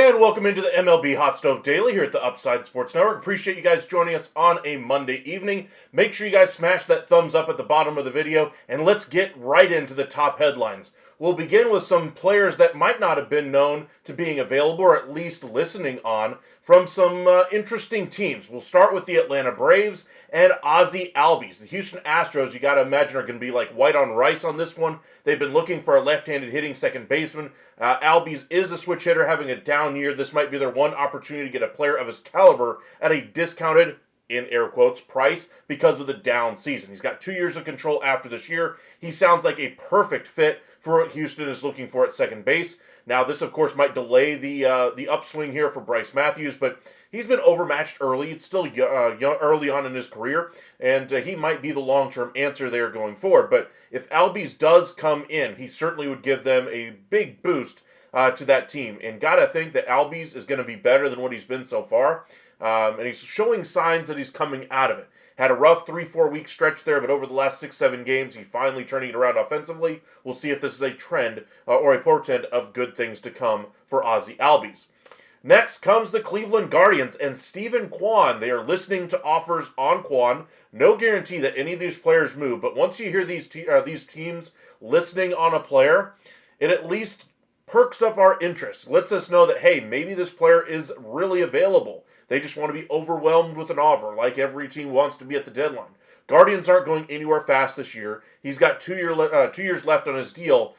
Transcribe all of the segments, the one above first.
And welcome into the MLB Hot Stove Daily here at the Upside Sports Network. Appreciate you guys joining us on a Monday evening. Make sure you guys smash that thumbs up at the bottom of the video, and let's get right into the top headlines. We'll begin with some players that might not have been known to being available, or at least listening on, from some interesting teams. We'll start with the Atlanta Braves and Ozzie Albies. The Houston Astros, you got to imagine, are going to be like white on rice on this one. They've been looking for a left-handed hitting second baseman. Albies is a switch hitter having a down year. This might be their one opportunity to get a player of his caliber at a discounted, in air quotes, price because of the down season. He's got 2 years of control after this year. He sounds like a perfect fit for what Houston is looking for at second base. Now, this, of course, might delay the upswing here for Bryce Matthews, but he's been overmatched early. It's still young, early on in his career, and he might be the long-term answer there going forward. But if Albies does come in, he certainly would give them a big boost to that team. And gotta think that Albies is going to be better than what he's been so far. And he's showing signs that he's coming out of it. Had a rough 3-4 week stretch there, but over the last 6-7 games, he's finally turning it around offensively. We'll see if this is a trend or a portent of good things to come for Ozzie Albies. Next comes the Cleveland Guardians and Stephen Kwan. They are listening to offers on Kwan. No guarantee that any of these players move, but once you hear these teams listening on a player, it at least perks up our interest. Lets us know that, hey, maybe this player is really available. They just want to be overwhelmed with an offer, like every team wants to be at the deadline. Guardians aren't going anywhere fast this year. He's got 2 years left on his deal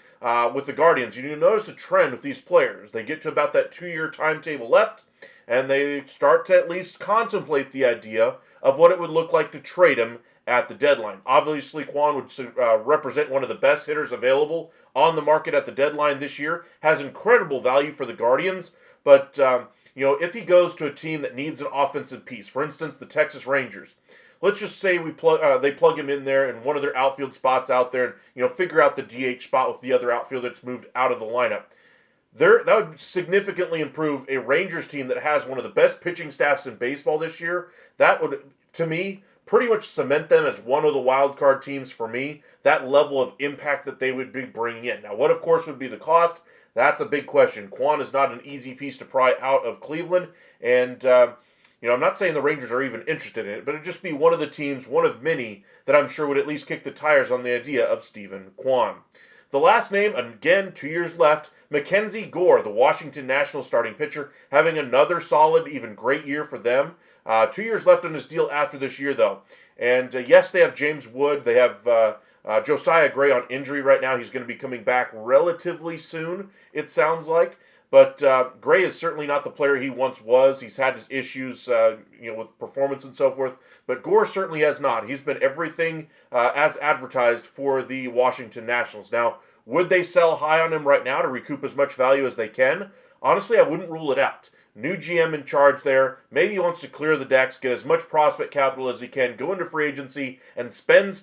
with the Guardians. You notice a trend with these players. They get to about that 2-year timetable left, and they start to at least contemplate the idea of what it would look like to trade him at the deadline. Obviously, Kwan would represent one of the best hitters available on the market at the deadline this year. Has incredible value for the Guardians, but if he goes to a team that needs an offensive piece, for instance, the Texas Rangers, let's just say they plug him in there in one of their outfield spots out there, and figure out the DH spot with the other outfielder that's moved out of the lineup. That would significantly improve a Rangers team that has one of the best pitching staffs in baseball this year. That would, to me, pretty much cement them as one of the wild card teams for me. That level of impact that they would be bringing in. Now, what of course would be the cost? That's a big question. Kwan is not an easy piece to pry out of Cleveland, and I'm not saying the Rangers are even interested in it, but it'd just be one of the teams, one of many, that I'm sure would at least kick the tires on the idea of Stephen Kwan. The last name, again, 2 years left, Mackenzie Gore, the Washington Nationals starting pitcher, having another solid, even great year for them. 2 years left on his deal after this year, though. And yes, they have James Wood. They have Josiah Gray on injury right now. He's going to be coming back relatively soon, it sounds like. But Gray is certainly not the player he once was. He's had his issues, with performance and so forth. But Gore certainly has not. He's been everything as advertised for the Washington Nationals. Now, would they sell high on him right now to recoup as much value as they can? Honestly, I wouldn't rule it out. New GM in charge there. Maybe he wants to clear the decks, get as much prospect capital as he can, go into free agency, and spend,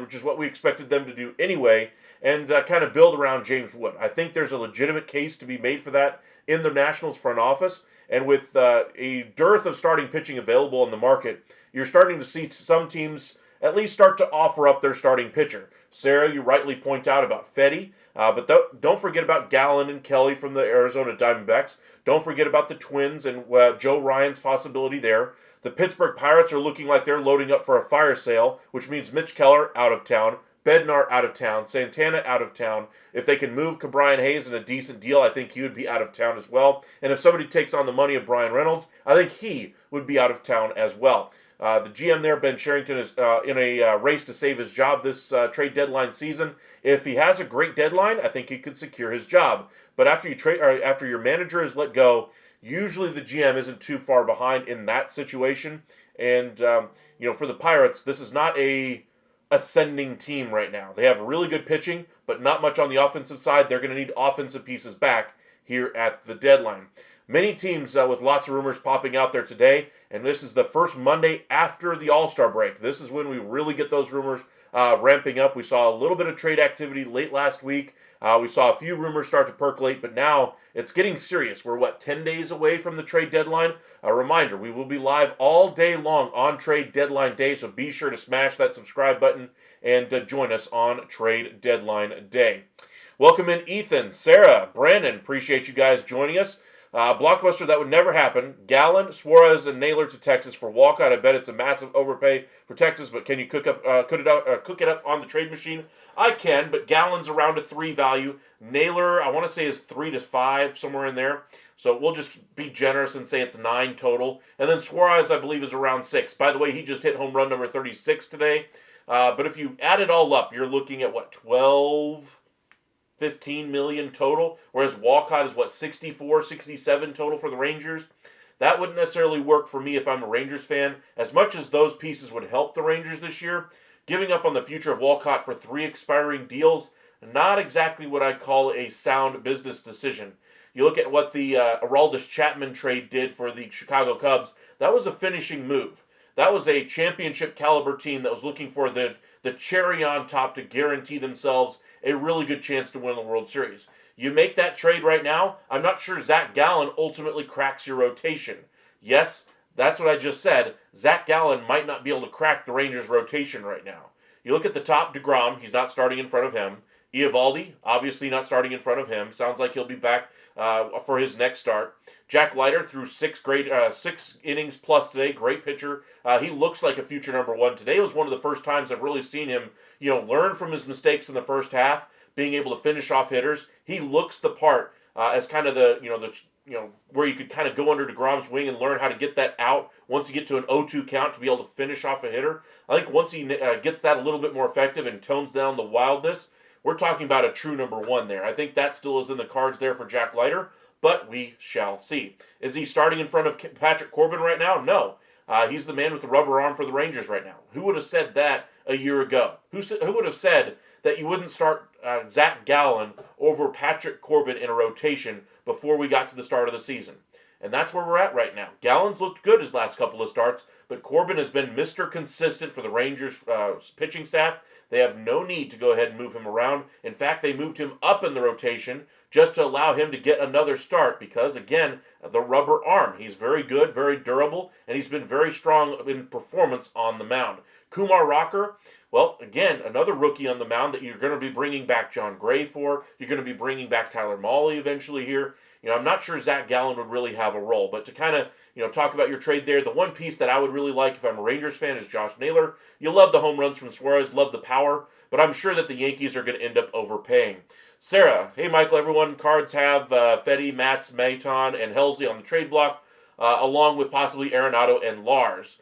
which is what we expected them to do anyway, and kind of build around James Wood. I think there's a legitimate case to be made for that in the Nationals front office, and with a dearth of starting pitching available in the market, you're starting to see some teams at least start to offer up their starting pitcher. Sarah, you rightly point out about Fetty, but don't forget about Gallen and Kelly from the Arizona Diamondbacks. Don't forget about the Twins and Joe Ryan's possibility there. The Pittsburgh Pirates are looking like they're loading up for a fire sale, which means Mitch Keller out of town, Bednar out of town, Santana out of town. If they can move Cabrian Hayes in a decent deal, I think he would be out of town as well. And if somebody takes on the money of Brian Reynolds, I think he would be out of town as well. The GM there, Ben Cherington, is in a race to save his job this trade deadline season. If he has a great deadline, I think he could secure his job. But after your manager is let go, usually the GM isn't too far behind in that situation. And for the Pirates, this is not a ascending team right now. They have really good pitching, but not much on the offensive side. They're going to need offensive pieces back here at the deadline. Many teams with lots of rumors popping out there today, and this is the first Monday after the All-Star break. This is when we really get those rumors ramping up. We saw a little bit of trade activity late last week. We saw a few rumors start to percolate, but now it's getting serious. We're, 10 days away from the trade deadline? A reminder, we will be live all day long on trade deadline day, so be sure to smash that subscribe button and join us on trade deadline day. Welcome in Ethan, Sarah, Brandon. Appreciate you guys joining us. Blockbuster, that would never happen. Gallen, Suarez, and Naylor to Texas for Walcott. I bet it's a massive overpay for Texas, but can you cook it up on the trade machine? I can, but Gallen's around a 3 value. Naylor, I want to say is 3 to 5, somewhere in there. So we'll just be generous and say it's 9 total. And then Suarez, I believe, is around 6. By the way, he just hit home run number 36 today. But if you add it all up, you're looking at, what, 15 million total, whereas Walcott is 64, 67 total for the Rangers. That wouldn't necessarily work for me if I'm a Rangers fan. As much as those pieces would help the Rangers this year, giving up on the future of Walcott for 3 expiring deals, not exactly what I'd call a sound business decision. You look at what the Aroldis Chapman trade did for the Chicago Cubs. That was a finishing move. That was a championship caliber team that was looking for the cherry on top to guarantee themselves a really good chance to win the World Series. You make that trade right now, I'm not sure Zach Gallen ultimately cracks your rotation. Yes, that's what I just said. Zach Gallen might not be able to crack the Rangers' rotation right now. You look at the top, DeGrom, he's not starting in front of him. Eovaldi, obviously not starting in front of him. Sounds like he'll be back for his next start. Jack Leiter threw 6 innings plus today. Great pitcher. He looks like a future number 1. Today was one of the first times I've really seen him, learn from his mistakes in the first half, being able to finish off hitters. He looks the part as kind of where you could kind of go under DeGrom's wing and learn how to get that out once you get to an 0-2 count to be able to finish off a hitter. I think once he gets that a little bit more effective and tones down the wildness, we're talking about a true number 1 there. I think that still is in the cards there for Jack Leiter, but we shall see. Is he starting in front of Patrick Corbin right now? No. He's the man with the rubber arm for the Rangers right now. Who would have said that a year ago? Who would have said that you wouldn't start Zach Gallen over Patrick Corbin in a rotation before we got to the start of the season? And that's where we're at right now. Gallen's looked good his last couple of starts, but Corbin has been Mr. Consistent for the Rangers pitching staff. They have no need to go ahead and move him around. In fact, they moved him up in the rotation just to allow him to get another start because, again, the rubber arm. He's very good, very durable, and he's been very strong in performance on the mound. Kumar Rocker, well, again, another rookie on the mound that you're going to be bringing back John Gray for. You're going to be bringing back Tyler Mahle eventually here. I'm not sure Zach Gallen would really have a role, but to kind of, talk about your trade there, the one piece that I would really like if I'm a Rangers fan is Josh Naylor. You love the home runs from Suarez, love the power, but I'm sure that the Yankees are going to end up overpaying. Sarah, hey Michael, everyone, Cards have Fedde, Matz, Maton, and Helsley on the trade block, along with possibly Arenado and Lars.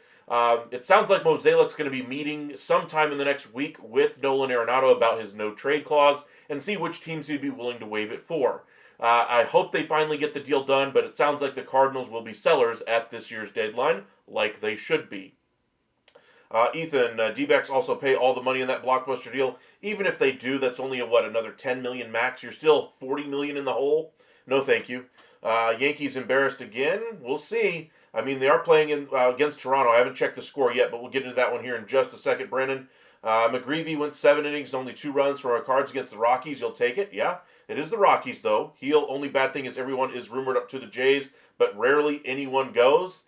It sounds like Mosaic's going to be meeting sometime in the next week with Nolan Arenado about his no-trade clause and see which teams he'd be willing to waive it for. I hope they finally get the deal done, but it sounds like the Cardinals will be sellers at this year's deadline, like they should be. Ethan, D-backs also pay all the money in that blockbuster deal. Even if they do, that's only another $10 million max. You're still $40 million in the hole. No, thank you. Yankees embarrassed again. We'll see. I mean, they are playing against Toronto. I haven't checked the score yet, but we'll get into that one here in just a second. Brennan, McGreevy went 7 innings, only 2 runs for our Cards against the Rockies. You'll take it? Yeah. It is the Rockies, though. Only bad thing is everyone is rumored up to the Jays, but rarely anyone goes.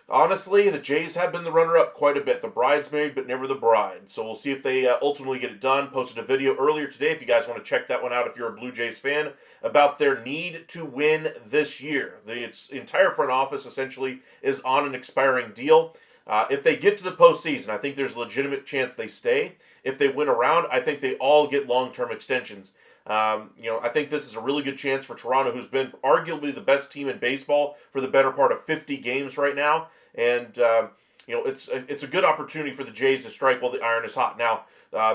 Honestly, the Jays have been the runner-up quite a bit. The bridesmaid, but never the bride. So we'll see if they ultimately get it done. Posted a video earlier today, if you guys want to check that one out if you're a Blue Jays fan, about their need to win this year. The entire front office, essentially, is on an expiring deal. If they get to the postseason, I think there's a legitimate chance they stay. If they win around, I think they all get long-term extensions. I think this is a really good chance for Toronto, who's been arguably the best team in baseball for the better part of 50 games right now. And, it's a good opportunity for the Jays to strike while the iron is hot. Now,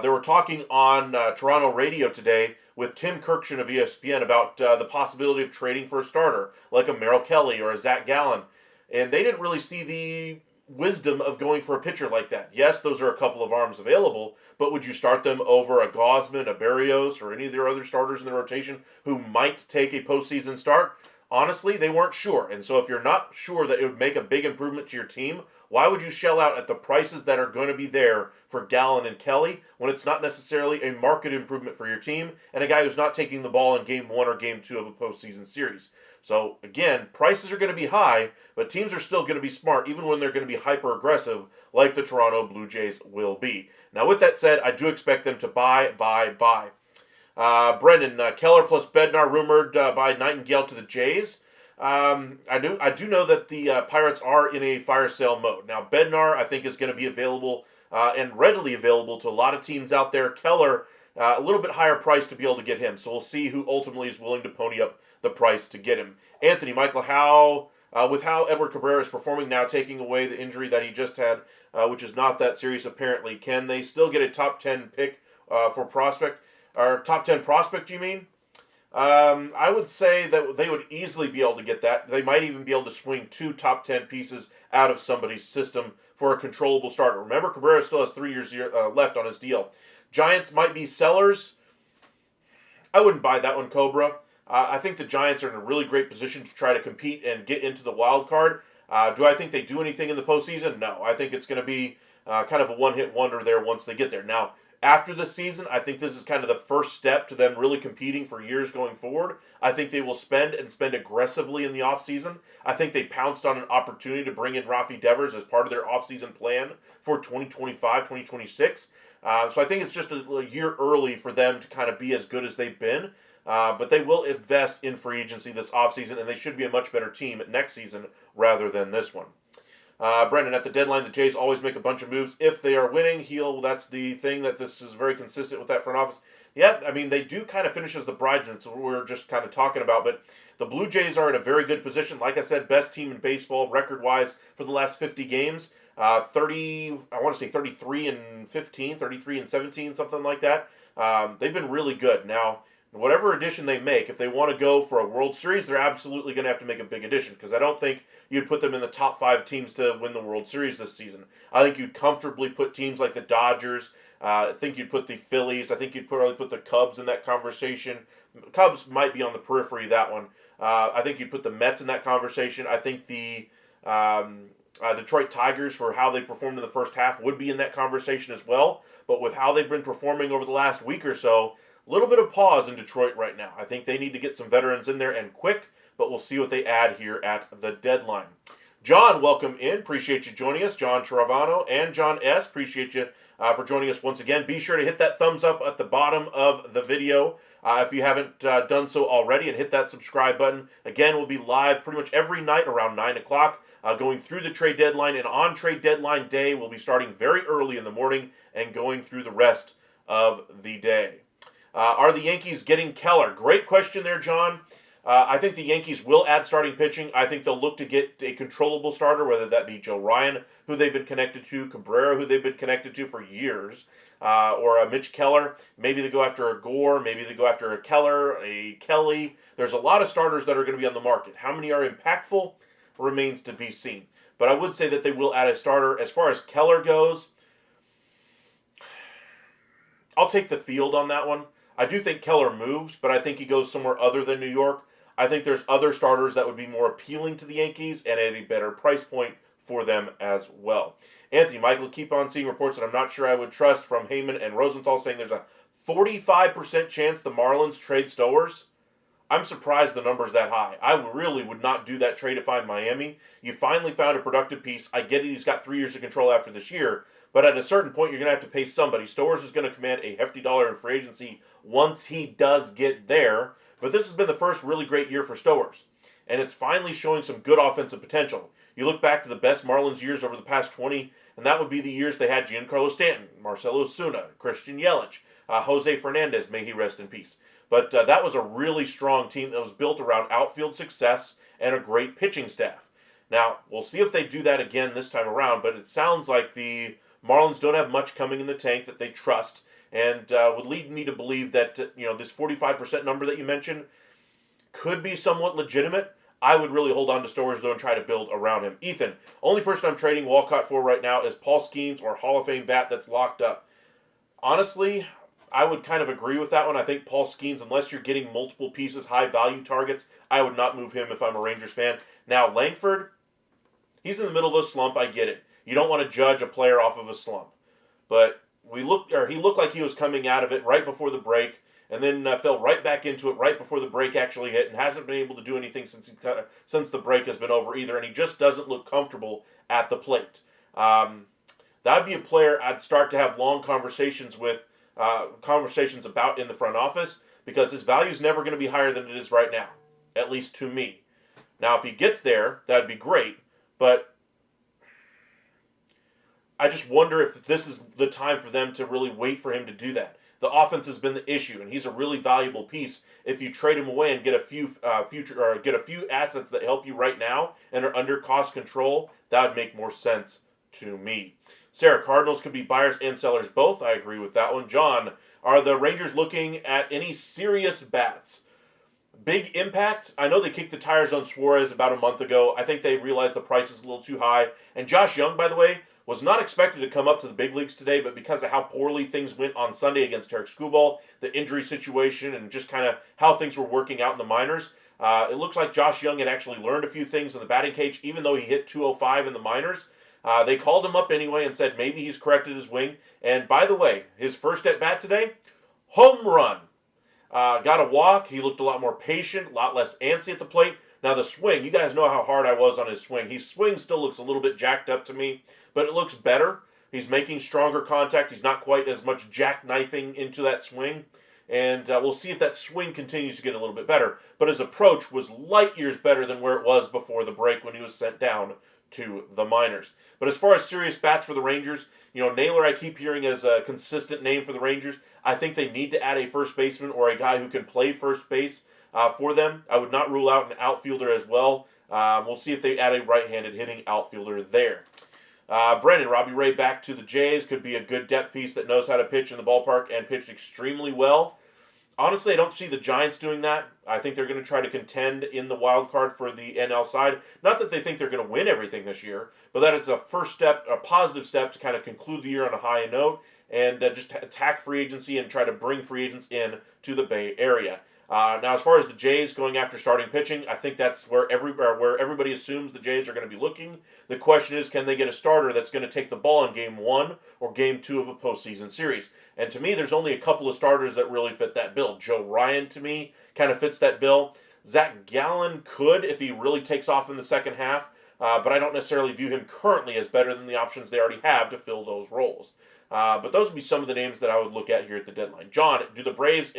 they were talking on Toronto radio today with Tim Kirkshin of ESPN about the possibility of trading for a starter, like a Merrill Kelly or a Zach Gallen. And they didn't really see the wisdom of going for a pitcher like that. Yes, those are a couple of arms available, but would you start them over a Gausman, a Berrios, or any of their other starters in the rotation who might take a postseason start? Honestly, they weren't sure. And so if you're not sure that it would make a big improvement to your team, why would you shell out at the prices that are going to be there for Gallen and Kelly when it's not necessarily a market improvement for your team and a guy who's not taking the ball in Game 1 or Game 2 of a postseason series? So, again, prices are going to be high, but teams are still going to be smart even when they're going to be hyper-aggressive like the Toronto Blue Jays will be. Now, with that said, I do expect them to buy. Brendan, Keller plus Bednar rumored by Nightingale to the Jays. I do know that the Pirates are in a fire sale mode. Now, Bednar, I think, is going to be available and readily available to a lot of teams out there. Keller, a little bit higher price to be able to get him. So we'll see who ultimately is willing to pony up the price to get him. Anthony, Michael, with how Edward Cabrera is performing now, taking away the injury that he just had, which is not that serious apparently, can they still get a top 10 pick for prospect? Or top 10 prospect, you mean? I would say that they would easily be able to get that. They might even be able to swing 2 top 10 pieces out of somebody's system for a controllable starter. Remember, Cabrera still has 3 years left on his deal. Giants might be sellers. I wouldn't buy that one, Cobra. I think the Giants are in a really great position to try to compete and get into the wild card. Do I think they do anything in the postseason? No. I think it's going to be kind of a one-hit wonder there once they get there. Now, after the season, I think this is kind of the first step to them really competing for years going forward. I think they will spend aggressively in the offseason. I think they pounced on an opportunity to bring in Rafi Devers as part of their offseason plan for 2025, 2026. So I think it's just a year early for them to kind of be as good as they've been. But they will invest in free agency this offseason, and they should be a much better team next season rather than this one. Brendan, at the deadline, the Jays always make a bunch of moves if they are winning. That's the thing that this is very consistent with that front office. Yeah, I mean, they do kind of finish as the bridesmaids, so we're just kind of talking about. But the Blue Jays are in a very good position. Like I said, best team in baseball record-wise for the last 50 games. I want to say 33 and 15, 33 and 17, something like that. They've been really good. Now, whatever addition they make, if they want to go for a World Series, they're absolutely going to have to make a big addition, because I don't think you'd put them in the top 5 teams to win the World Series this season. I think you'd comfortably put teams like the Dodgers. I think you'd put the Phillies. I think you'd probably put the Cubs in that conversation. Cubs might be on the periphery of that one. I think you'd put the Mets in that conversation. I think the Detroit Tigers, for how they performed in the first half, would be in that conversation as well. But with how they've been performing over the last week or so, a little bit of pause in Detroit right now. I think they need to get some veterans in there and quick, but we'll see what they add here at the deadline. John, welcome in. Appreciate you joining us. John Travano and John S. Appreciate you for joining us once again. Be sure to hit that thumbs up at the bottom of the video if you haven't done so already, and hit that subscribe button. Again, we'll be live pretty much every night around 9 o'clock going through the trade deadline, and on trade deadline day, we'll be starting very early in the morning and going through the rest of the day. Are the Yankees getting Keller? Great question there, John. I think the Yankees will add starting pitching. I think they'll look to get a controllable starter, whether that be Joe Ryan, who they've been connected to, Cabrera, who they've been connected to for years, or a Mitch Keller. Maybe they go after a Gore. Maybe they go after a Keller, a Kelly. There's a lot of starters that are going to be on the market. How many are impactful remains to be seen. But I would say that they will add a starter. As far as Keller goes, I'll take the field on that one. I do think Keller moves, but I think he goes somewhere other than New York. I think there's other starters that would be more appealing to the Yankees and at a better price point for them as well. Anthony, Michael, keep on seeing reports that I'm not sure I would trust from Heyman and Rosenthal saying there's a 45% chance the Marlins trade Stowers. I'm surprised the number's that high. I really would not do that trade if I'm Miami. You finally found a productive piece. I get it, he's got 3 years of control after this year. But at a certain point, you're going to have to pay somebody. Stowers is going to command a hefty dollar in free agency once he does get there. But this has been the first really great year for Stowers. And it's finally showing some good offensive potential. You look back to the best Marlins years over the past 20, and that would be the years they had Giancarlo Stanton, Marcelo Osuna, Christian Yelich, Jose Fernandez, may he rest in peace. But that was a really strong team that was built around outfield success and a great pitching staff. Now, we'll see if they do that again this time around, but it sounds like the Marlins don't have much coming in the tank that they trust, and would lead me to believe that this 45% number that you mentioned could be somewhat legitimate. I would really hold on to Stowers, though, and try to build around him. Ethan, only person I'm trading Walcott for right now is Paul Skeens or Hall of Fame bat that's locked up. Honestly, I would kind of agree with that one. I think Paul Skeens, unless you're getting multiple pieces, high-value targets, I would not move him if I'm a Rangers fan. Now, Langford, he's in the middle of a slump. I get it. You don't want to judge a player off of a slump. But he looked like he was coming out of it right before the break, and then fell right back into it right before the break actually hit, and hasn't been able to do anything since the break has been over either, and he just doesn't look comfortable at the plate. That would be a player I'd start to have long conversations with conversations about in the front office, because his value is never going to be higher than it is right now, at least to me. Now, if he gets there, that'd be great, but I just wonder if this is the time for them to really wait for him to do that. The offense has been the issue, and he's a really valuable piece. If you trade him away and get a few get a few assets that help you right now and are under cost control, that would make more sense to me. Sarah, Cardinals could be buyers and sellers both. I agree with that one. John, are the Rangers looking at any serious bats? Big impact. I know they kicked the tires on Suarez about a month ago. I think they realized the price is a little too high. And Josh Young, by the way, was not expected to come up to the big leagues today, but because of how poorly things went on Sunday against Tarek Skubal, the injury situation, and just kind of how things were working out in the minors, it looks like Josh Young had actually learned a few things in the batting cage, even though he hit 205 in the minors. They called him up anyway and said maybe he's corrected his wing. And by the way, his first at-bat today, home run. Got a walk. He looked a lot more patient, a lot less antsy at the plate. Now the swing, you guys know how hard I was on his swing. His swing still looks a little bit jacked up to me, but it looks better. He's making stronger contact. He's not quite as much jackknifing into that swing. And we'll see if that swing continues to get a little bit better. But his approach was light years better than where it was before the break when he was sent down to the minors. But as far as serious bats for the Rangers, Naylor I keep hearing as a consistent name for the Rangers. I think they need to add a first baseman or a guy who can play first base for them. I would not rule out an outfielder as well. We'll see if they add a right-handed hitting outfielder there. Brennan, Robbie Ray back to the Jays. Could be a good depth piece that knows how to pitch in the ballpark and pitched extremely well. Honestly, I don't see the Giants doing that. I think they're going to try to contend in the wild card for the NL side. Not that they think they're going to win everything this year, but that it's a first step, a positive step to kind of conclude the year on a high note and just attack free agency and try to bring free agents in to the Bay Area. Now, as far as the Jays going after starting pitching, I think that's where everybody assumes the Jays are going to be looking. The question is, can they get a starter that's going to take the ball in Game 1 or Game 2 of a postseason series? And to me, there's only a couple of starters that really fit that bill. Joe Ryan, to me, kind of fits that bill. Zach Gallen could if he really takes off in the second half, but I don't necessarily view him currently as better than the options they already have to fill those roles. But those would be some of the names that I would look at here at the deadline. John, do the Braves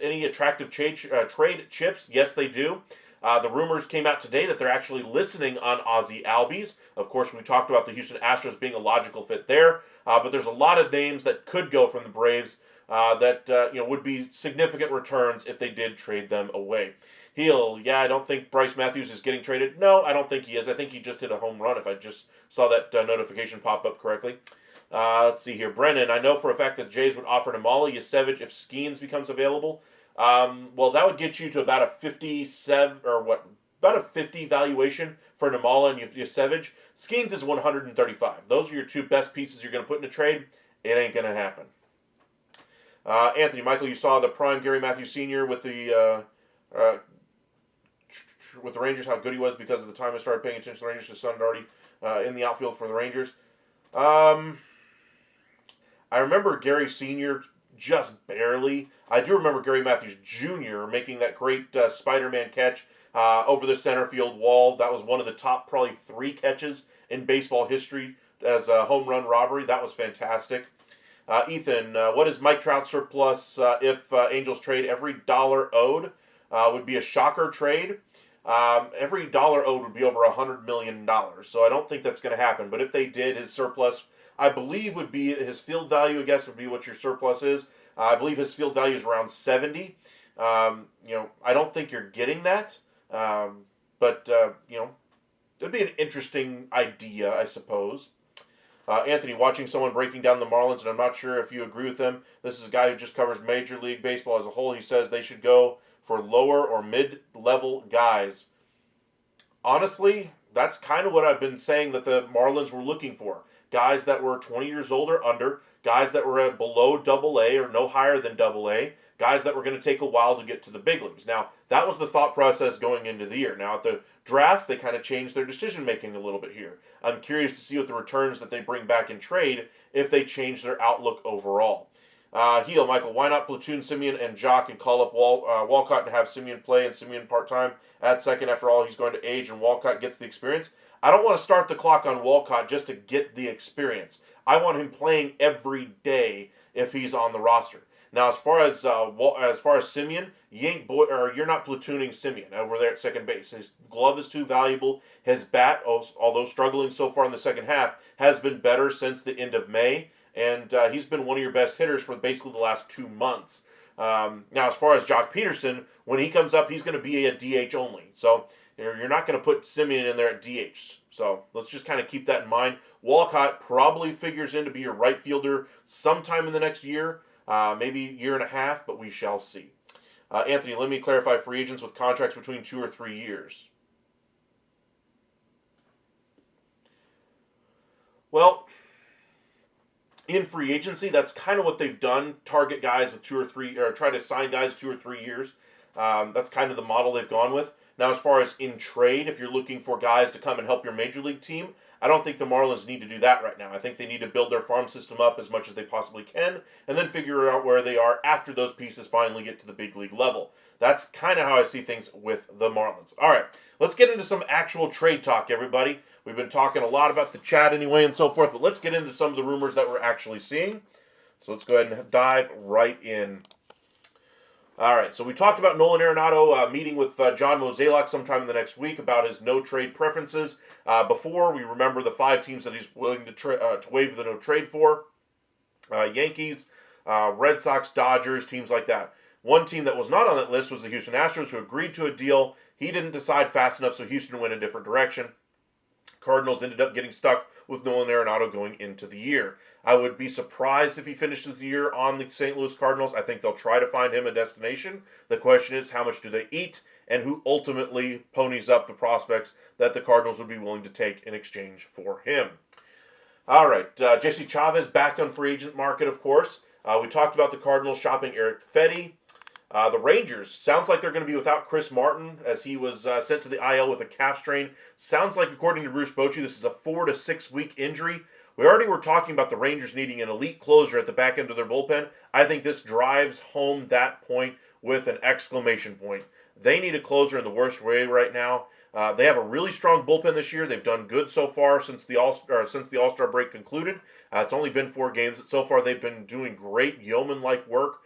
any attractive trade chips? Yes, they do. The rumors came out today that they're actually listening on Ozzie Albies. Of course, we talked about the Houston Astros being a logical fit there, but there's a lot of names that could go from the Braves that would be significant returns if they did trade them away. I don't think Bryce Matthews is getting traded. No, I don't think he is. I think he just hit a home run if I just saw that notification pop up correctly. Let's see here. Brennan, I know for a fact that the Jays would offer Namala Yasevich if Skeens becomes available. Well, that would get you to about a 57 or what? About a 50 valuation for Namala and Yasevich. Skeens is 135. Those are your two best pieces you're going to put in a trade. It ain't going to happen. Anthony, Michael, you saw the prime Gary Matthews Sr. with the Rangers, how good he was because of the time I started paying attention to the Rangers. His son already in the outfield for the Rangers. I remember Gary Sr. just barely. I do remember Gary Matthews Jr. making that great Spider-Man catch over the center field wall. That was one of the top probably 3 catches in baseball history as a home run robbery. That was fantastic. Ethan, what is Mike Trout's surplus if Angels trade every dollar owed? Would be a shocker trade. Every dollar owed would be over $100 million. So I don't think that's going to happen. But if they did, his surplus, I believe, would be his field value, I guess, would be what your surplus is. I believe his field value is around 70. I don't think you're getting that. But it'd be an interesting idea, I suppose. Anthony, watching someone breaking down the Marlins, and I'm not sure if you agree with him. This is a guy who just covers Major League Baseball as a whole. He says they should go for lower or mid-level guys. Honestly, that's kind of what I've been saying that the Marlins were looking for. Guys that were 20 years old or under, guys that were below Double-A or no higher than Double-A, guys that were going to take a while to get to the big leagues. Now, that was the thought process going into the year. Now, at the draft, they kind of changed their decision-making a little bit here. I'm curious to see what the returns that they bring back in trade if they change their outlook overall. Heel, Michael, why not platoon Simeon and Jock and call up Walcott and have Simeon play and Simeon part-time at second? After all, he's going to age and Walcott gets the experience. I don't want to start the clock on Walcott just to get the experience. I want him playing every day if he's on the roster. Now, as far as Simeon, you're not platooning Simeon over there at second base. His glove is too valuable. His bat, although struggling so far in the second half, has been better since the end of May, and he's been one of your best hitters for basically the last 2 months. Now, as far as Jock Peterson, when he comes up, he's going to be a DH only. So you're not going to put Simeon in there at DH. So let's just kind of keep that in mind. Walcott probably figures in to be your right fielder sometime in the next year. Maybe year and a half, but we shall see. Anthony, let me clarify free agents with contracts between 2 or 3 years. Well, in free agency, that's kind of what they've done. Target guys with 2 or 3, or try to sign guys 2 or 3 years. That's kind of the model they've gone with. Now, as far as in trade, if you're looking for guys to come and help your major league team, I don't think the Marlins need to do that right now. I think they need to build their farm system up as much as they possibly can and then figure out where they are after those pieces finally get to the big league level. That's kind of how I see things with the Marlins. All right, let's get into some actual trade talk, everybody. We've been talking a lot about the chat anyway and so forth, but let's get into some of the rumors that we're actually seeing. So let's go ahead and dive right in. All right, so we talked about Nolan Arenado meeting with John Mozeliak sometime in the next week about his no-trade preferences. Before, we remember the 5 teams that he's willing to waive the no-trade for. Yankees, Red Sox, Dodgers, teams like that. One team that was not on that list was the Houston Astros, who agreed to a deal. He didn't decide fast enough, so Houston went a different direction. Cardinals ended up getting stuck with Nolan Arenado going into the year. I would be surprised if he finishes the year on the St. Louis Cardinals. I think they'll try to find him a destination. The question is, how much do they eat, and who ultimately ponies up the prospects that the Cardinals would be willing to take in exchange for him. All right, Jesse Chavez back on free agent market, of course. We talked about the Cardinals shopping Eric Fetty. The Rangers, sounds like they're going to be without Chris Martin as he was sent to the IL with a calf strain. Sounds like, according to Bruce Bochy, this is a 4 to 6 week injury. We already were talking about the Rangers needing an elite closer at the back end of their bullpen. I think this drives home that point with an exclamation point. They need a closer in the worst way right now. They have a really strong bullpen this year. They've done good so far since the All-Star break concluded. It's only been 4 games, but so far they've been doing great yeoman-like work.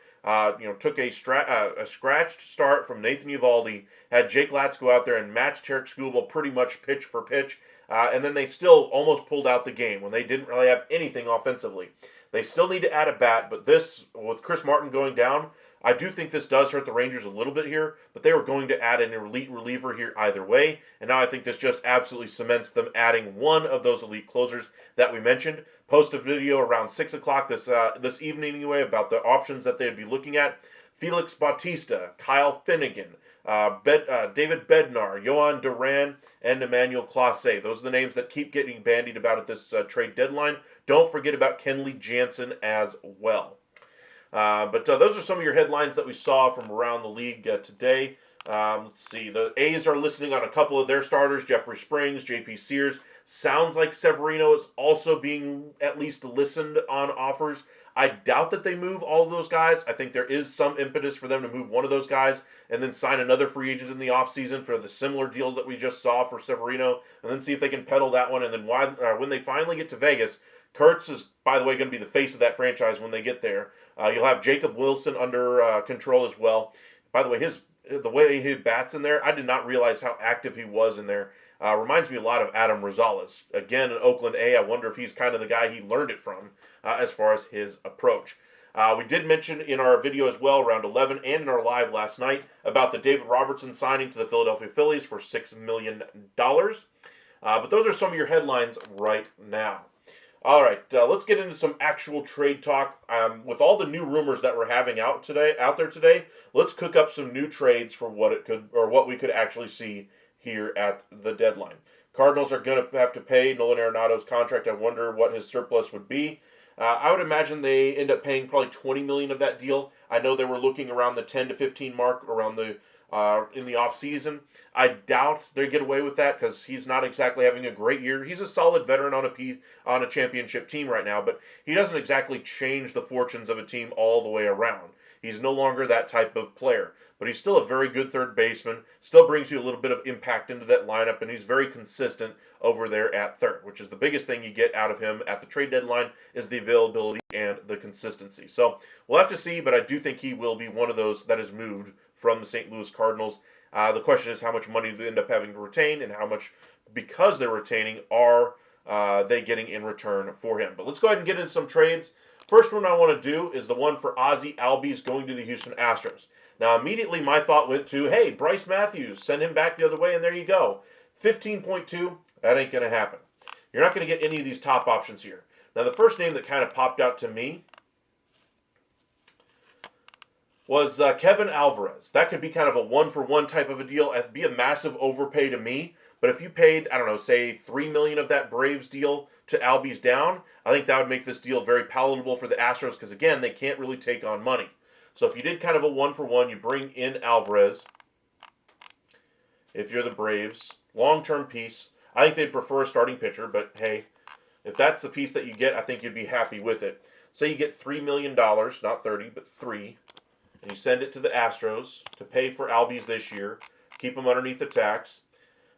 Took a scratched start from Nathan Eovaldi, had Jake Latz go out there and match Tarek Skubal pretty much pitch for pitch, and then they still almost pulled out the game when they didn't really have anything offensively. They still need to add a bat, but this, with Chris Martin going down, I do think this does hurt the Rangers a little bit here, but they were going to add an elite reliever here either way, and now I think this just absolutely cements them adding one of those elite closers that we mentioned. Post a video around 6 o'clock this evening anyway about the options that they'd be looking at. Felix Bautista, Kyle Finnegan, David Bednar, Yohan Duran, and Emmanuel Clase. Those are the names that keep getting bandied about at this trade deadline. Don't forget about Kenley Jansen as well. But those are some of your headlines that we saw from around the league today. Let's see. The A's are listening on a couple of their starters, Jeffrey Springs, J.P. Sears. Sounds like Severino is also being at least listened on offers. I doubt that they move all of those guys. I think there is some impetus for them to move one of those guys and then sign another free agent in the offseason for the similar deal that we just saw for Severino, and then see if they can peddle that one. And then when they finally get to Vegas, Kurtz is, by the way, going to be the face of that franchise when they get there. You'll have Jacob Wilson under control as well. By the way, the way he bats in there, I did not realize how active he was in there. Reminds me a lot of Adam Rosales. Again, in Oakland A, I wonder if he's kind of the guy he learned it from as far as his approach. We did mention in our video as well, around 11, and in our live last night, about the David Robertson signing to the Philadelphia Phillies for $6 million. But those are some of your headlines right now. All right, let's get into some actual trade talk. With all the new rumors that we're having out there today, let's cook up some new trades for what we could actually see here at the deadline. Cardinals are going to have to pay Nolan Arenado's contract. I wonder what his surplus would be. I would imagine they end up paying probably $20 million of that deal. I know they were looking around the 10 to 15 mark around the in the offseason. I doubt they get away with that because he's not exactly having a great year. He's a solid veteran on a championship team right now, but he doesn't exactly change the fortunes of a team all the way around. He's no longer that type of player, but he's still a very good third baseman, still brings you a little bit of impact into that lineup, and he's very consistent over there at third, which is the biggest thing you get out of him at the trade deadline is the availability and the consistency. So we'll have to see, but I do think he will be one of those that is moved from the St. Louis Cardinals. The question is how much money do they end up having to retain and how much, because they're retaining, are they getting in return for him. But let's go ahead and get into some trades. First one I want to do is the one for Ozzie Albies going to the Houston Astros. Now, immediately my thought went to, hey, Bryce Matthews, send him back the other way, and there you go. 15.2, that ain't going to happen. You're not going to get any of these top options here. Now, the first name that kind of popped out to me was Kevin Alvarez. That could be kind of a one-for-one type of a deal. It'd be a massive overpay to me. But if you paid, I don't know, say $3 million of that Braves deal to Albies down, I think that would make this deal very palatable for the Astros because, again, they can't really take on money. So if you did kind of a one-for-one, you bring in Alvarez. If you're the Braves, long-term piece. I think they'd prefer a starting pitcher, but hey, if that's the piece that you get, I think you'd be happy with it. Say you get $3 million, not 30, but 3, and you send it to the Astros to pay for Albies this year, keep them underneath the tax.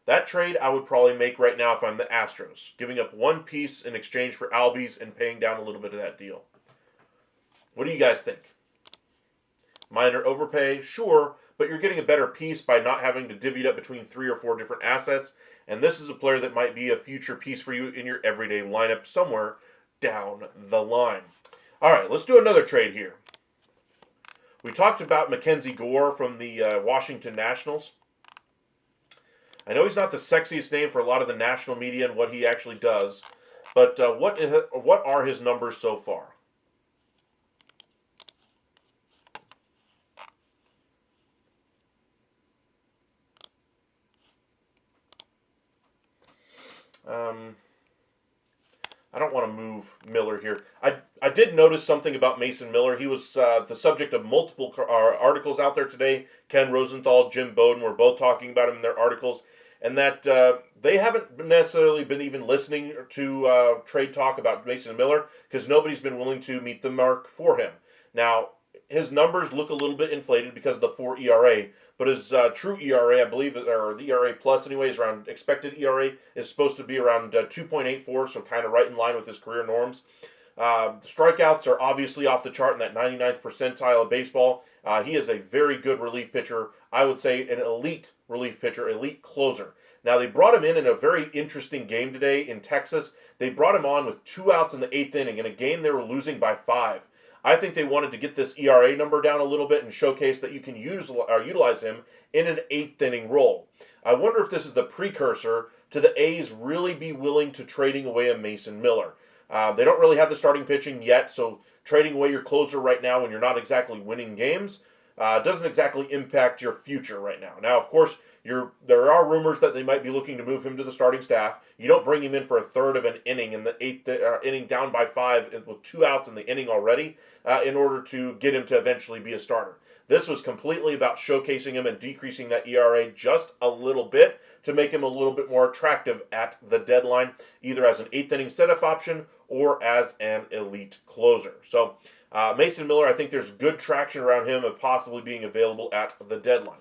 That trade I would probably make right now if I'm the Astros, giving up one piece in exchange for Albies and paying down a little bit of that deal. What do you guys think? Minor overpay, sure, but you're getting a better piece by not having to divvy it up between 3 or 4 different assets, and this is a player that might be a future piece for you in your everyday lineup somewhere down the line. All right, let's do another trade here. We talked about Mackenzie Gore from the Washington Nationals. I know he's not the sexiest name for a lot of the national media and what he actually does, but what are his numbers so far? I don't want to move Miller here. I did notice something about Mason Miller. He was the subject of multiple articles out there today. Ken Rosenthal, Jim Bowden were both talking about him in their articles, and that they haven't necessarily been even listening to trade talk about Mason Miller because nobody's been willing to meet the mark for him. Now, his numbers look a little bit inflated because of the 4 ERA, but his true ERA, I believe, or the ERA plus anyway, is around expected ERA is supposed to be around 2.84, so kind of right in line with his career norms. The strikeouts are obviously off the chart in that 99th percentile of baseball. He is a very good relief pitcher. I would say an elite relief pitcher, elite closer. Now, they brought him in a very interesting game today in Texas. They brought him on with 2 outs in the 8th inning in a game they were losing by 5. I think they wanted to get this ERA number down a little bit and showcase that you can utilize him in an 8th inning role. I wonder if this is the precursor to the A's really be willing to trading away a Mason Miller. They don't really have the starting pitching yet, so trading away your closer right now when you're not exactly winning games doesn't exactly impact your future right now. Now, of course, there are rumors that they might be looking to move him to the starting staff. You don't bring him in for a third of an inning in the 8th inning down by 5 with 2 outs in the inning already in order to get him to eventually be a starter. This was completely about showcasing him and decreasing that ERA just a little bit to make him a little bit more attractive at the deadline, either as an 8th inning setup option or as an elite closer. So Mason Miller, I think there's good traction around him of possibly being available at the deadline.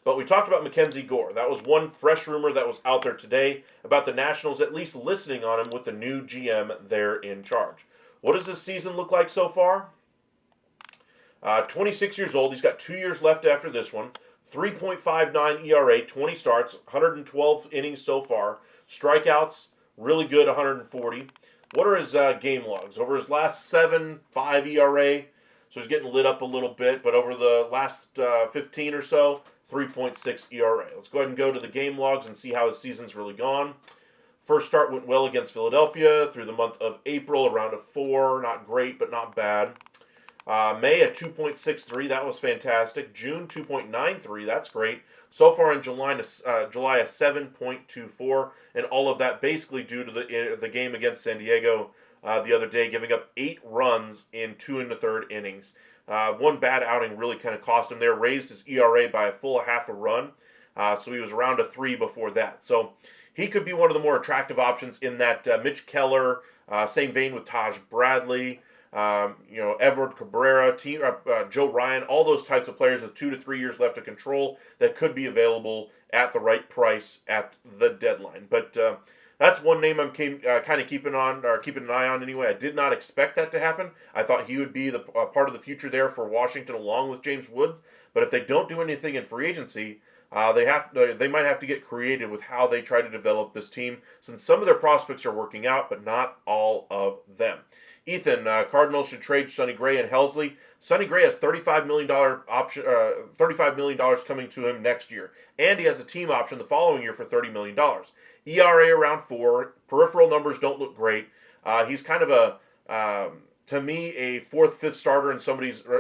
But we talked about Mackenzie Gore. That was one fresh rumor that was out there today about the Nationals at least listening on him with the new GM there in charge. What does this season look like so far? 26 years old. He's got 2 years left after this one. 3.59 ERA, 20 starts, 112 innings so far. Strikeouts, really good, 140. What are his game logs? Over his last 7, 5 ERA, so he's getting lit up a little bit, but over the last 15 or so, 3.6 ERA. Let's go ahead and go to the game logs and see how his season's really gone. First start went well against Philadelphia through the month of April, around a 4. Not great, but not bad. May at 2.63, that was fantastic. June 2.93, that's great. So far in July a 7.24, and all of that basically due to the game against San Diego the other day, giving up 8 runs in 2 1/3 innings. One bad outing really kind of cost him there, raised his ERA by a full half a run. So he was around a 3 before that. So he could be one of the more attractive options in that Mitch Keller, same vein with Taj Bradley, Edward Cabrera, Joe Ryan, all those types of players with 2 to 3 years left of control that could be available at the right price at the deadline. But that's one name I'm kind of keeping an eye on anyway. I did not expect that to happen. I thought he would be the part of the future there for Washington along with James Woods. But if they don't do anything in free agency, they might have to get creative with how they try to develop this team, since some of their prospects are working out, but not all of them. Ethan, Cardinals should trade Sonny Gray and Helsley. Sonny Gray has $35 million $35 million coming to him next year, and he has a team option the following year for $30 million. ERA around 4. Peripheral numbers don't look great. He's kind of to me, a 4th, 5th starter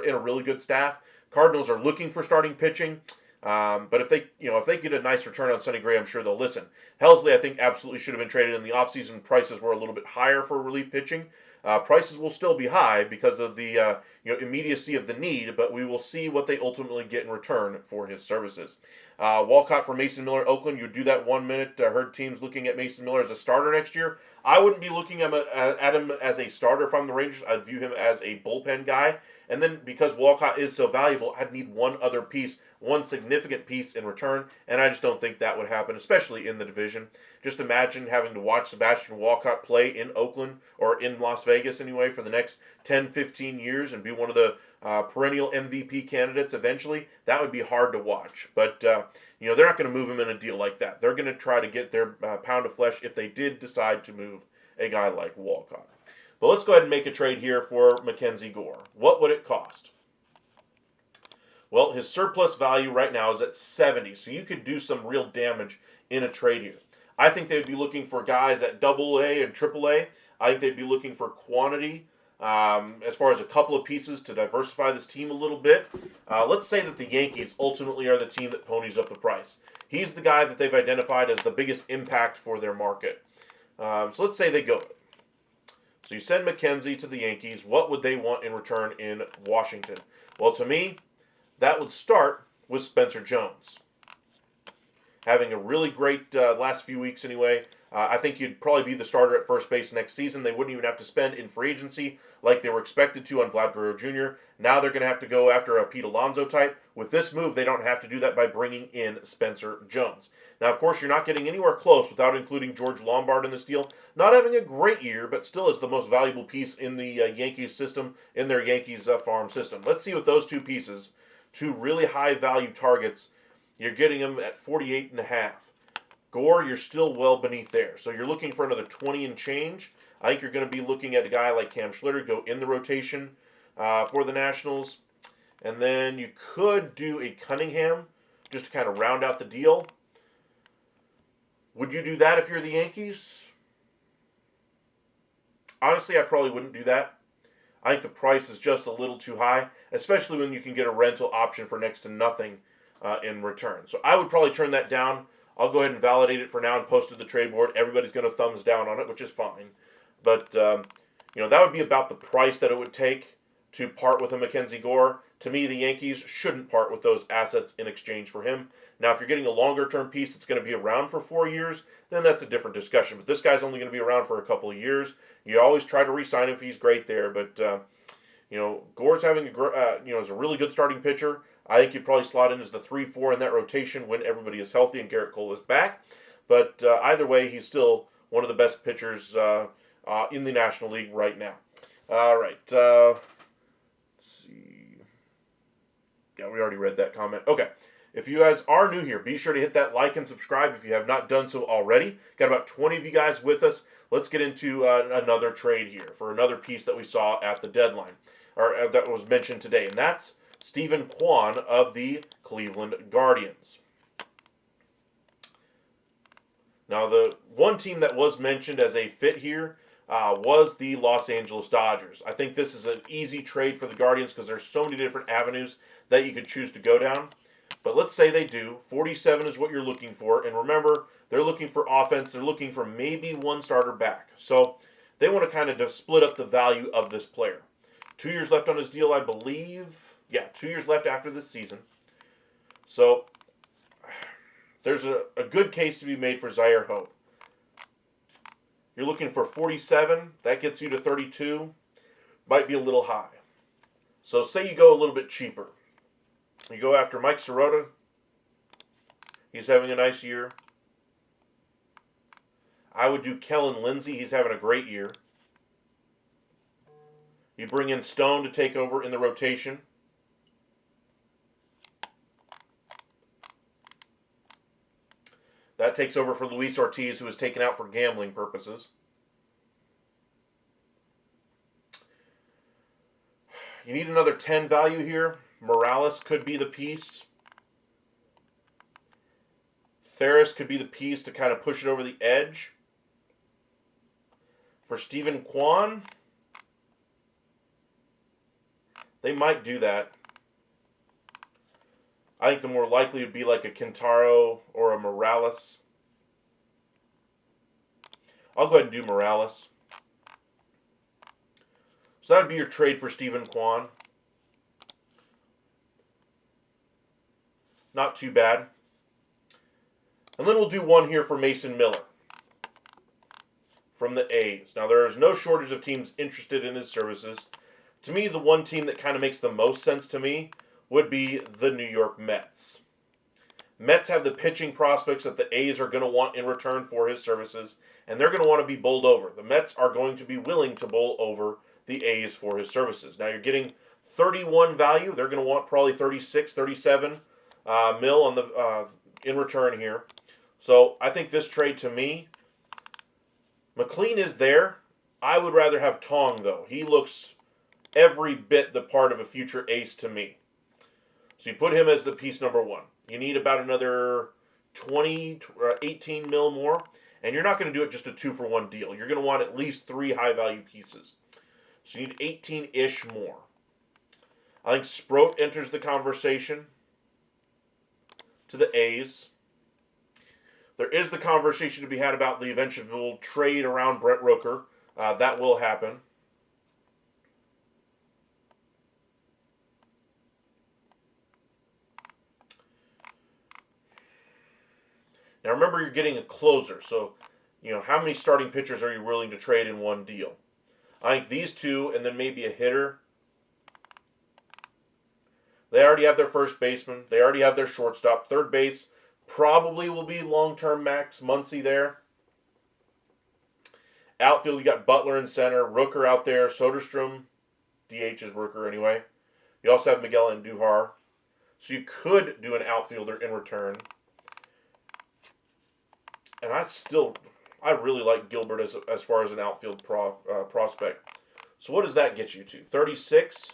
in a really good staff. Cardinals are looking for starting pitching. But if they get a nice return on Sonny Gray, I'm sure they'll listen. Helsley, I think, absolutely should have been traded in the offseason. Prices were a little bit higher for relief pitching. Prices will still be high because of the immediacy of the need, but we will see what they ultimately get in return for his services. Walcott for Mason Miller, Oakland. You do that 1 minute. I heard teams looking at Mason Miller as a starter next year. I wouldn't be looking at him as a starter if I'm the Rangers. I'd view him as a bullpen guy. And then because Walcott is so valuable, I'd need one other piece, one significant piece in return, and I just don't think that would happen, especially in the division. Just imagine having to watch Sebastian Walcott play in Oakland, or in Las Vegas anyway, for the next 10, 15 years and be one of the perennial MVP candidates eventually. That would be hard to watch. But, they're not going to move him in a deal like that. They're going to try to get their pound of flesh if they did decide to move a guy like Walcott. But let's go ahead and make a trade here for Mackenzie Gore. What would it cost? Well, his surplus value right now is at 70, so you could do some real damage in a trade here. I think they'd be looking for guys at AA and AAA. I think they'd be looking for quantity as far as a couple of pieces to diversify this team a little bit. Let's say that the Yankees ultimately are the team that ponies up the price. He's the guy that they've identified as the biggest impact for their market. So let's say they go. So you send McKenzie to the Yankees. What would they want in return in Washington? Well, to me, that would start with Spencer Jones. Having a really great last few weeks anyway. I think he'd probably be the starter at first base next season. They wouldn't even have to spend in free agency like they were expected to on Vlad Guerrero Jr. Now they're going to have to go after a Pete Alonso type. With this move, they don't have to do that by bringing in Spencer Jones. Now, of course, you're not getting anywhere close without including George Lombard in this deal. Not having a great year, but still is the most valuable piece in the Yankees system, in their Yankees farm system. Let's see with those two pieces, two really high-value targets, you're getting them at 48.5. Gore, you're still well beneath there. So you're looking for another 20 and change. I think you're going to be looking at a guy like Cam Schlitter, go in the rotation for the Nationals. And then you could do a Cunningham just to kind of round out the deal. Would you do that if you're the Yankees? Honestly, I probably wouldn't do that. I think the price is just a little too high, especially when you can get a rental option for next to nothing in return. So I would probably turn that down. I'll go ahead and validate it for now and post it to the trade board. Everybody's going to thumbs down on it, which is fine. But, that would be about the price that it would take to part with a Mackenzie Gore. To me, the Yankees shouldn't part with those assets in exchange for him. Now, if you're getting a longer-term piece that's going to be around for 4 yeyears, then that's a different discussion. But this guy's only going to be around for a couple of years. You always try to re-sign him if he's great there. But, Gore's having is a really good starting pitcher. I think you'd probably slot in as the 3-4 in that rotation when everybody is healthy and Garrett Cole is back. But either way, he's still one of the best pitchers in the National League right now. All right. Let's see. Yeah, we already read that comment. Okay. If you guys are new here, be sure to hit that like and subscribe if you have not done so already. Got about 20 of you guys with us. Let's get into another trade here for another piece that we saw at the deadline, or that was mentioned today, and that's Stephen Kwan of the Cleveland Guardians. Now, the one team that was mentioned as a fit here was the Los Angeles Dodgers. I think this is an easy trade for the Guardians because there's so many different avenues that you could choose to go down. But let's say they do. 47 is what you're looking for. And remember, they're looking for offense. They're looking for maybe one starter back. So they want to kind of split up the value of this player. 2 years left on his deal, I believe. Yeah, 2 years left after this season. So there's a good case to be made for Zaire Hope. You're looking for 47. That gets you to 32. Might be a little high. So say you go a little bit cheaper. You go after Mike Sirota. He's having a nice year. I would do Kellen Lindsey. He's having a great year. You bring in Stone to take over in the rotation. That takes over for Luis Ortiz, who was taken out for gambling purposes. You need another 10 value here. Morales could be the piece. Ferris could be the piece to kind of push it over the edge. For Stephen Kwan, they might do that. I think the more likely would be like a Quintaro or a Morales. I'll go ahead and do Morales. So that would be your trade for Stephen Kwan. Not too bad. And then we'll do one here for Mason Miller from the A's. Now, there is no shortage of teams interested in his services. To me, the one team that kind of makes the most sense to me would be the New York Mets. Mets have the pitching prospects that the A's are going to want in return for his services, and they're going to want to be bowled over. The Mets are going to be willing to bowl over the A's for his services. Now, you're getting 31 value. They're going to want probably 36, 37 mil on the in return here. So I think this trade, to me, McLean is there. I would rather have Tong, though. He looks every bit the part of a future ace to me. So you put him as the piece number one. You need about another 20, 18 mil more. And you're not going to do it just a 2-for-1 deal. You're going to want at least 3 high-value pieces. So you need 18-ish more. I think Sproat enters the conversation to the A's. There is the conversation to be had about the eventual trade around Brent Rooker. That will happen. Now remember, you're getting a closer. So, how many starting pitchers are you willing to trade in one deal? I think these two and then maybe a hitter. They already have their first baseman. They already have their shortstop. Third base probably will be long-term Max Muncy there. Outfield, you got Butler in center. Rooker out there. Soderstrom, DH is Rooker anyway. You also have Miguel Andujar. So you could do an outfielder in return. And I really like Gilbert as far as an outfield prospect. So what does that get you to? 36?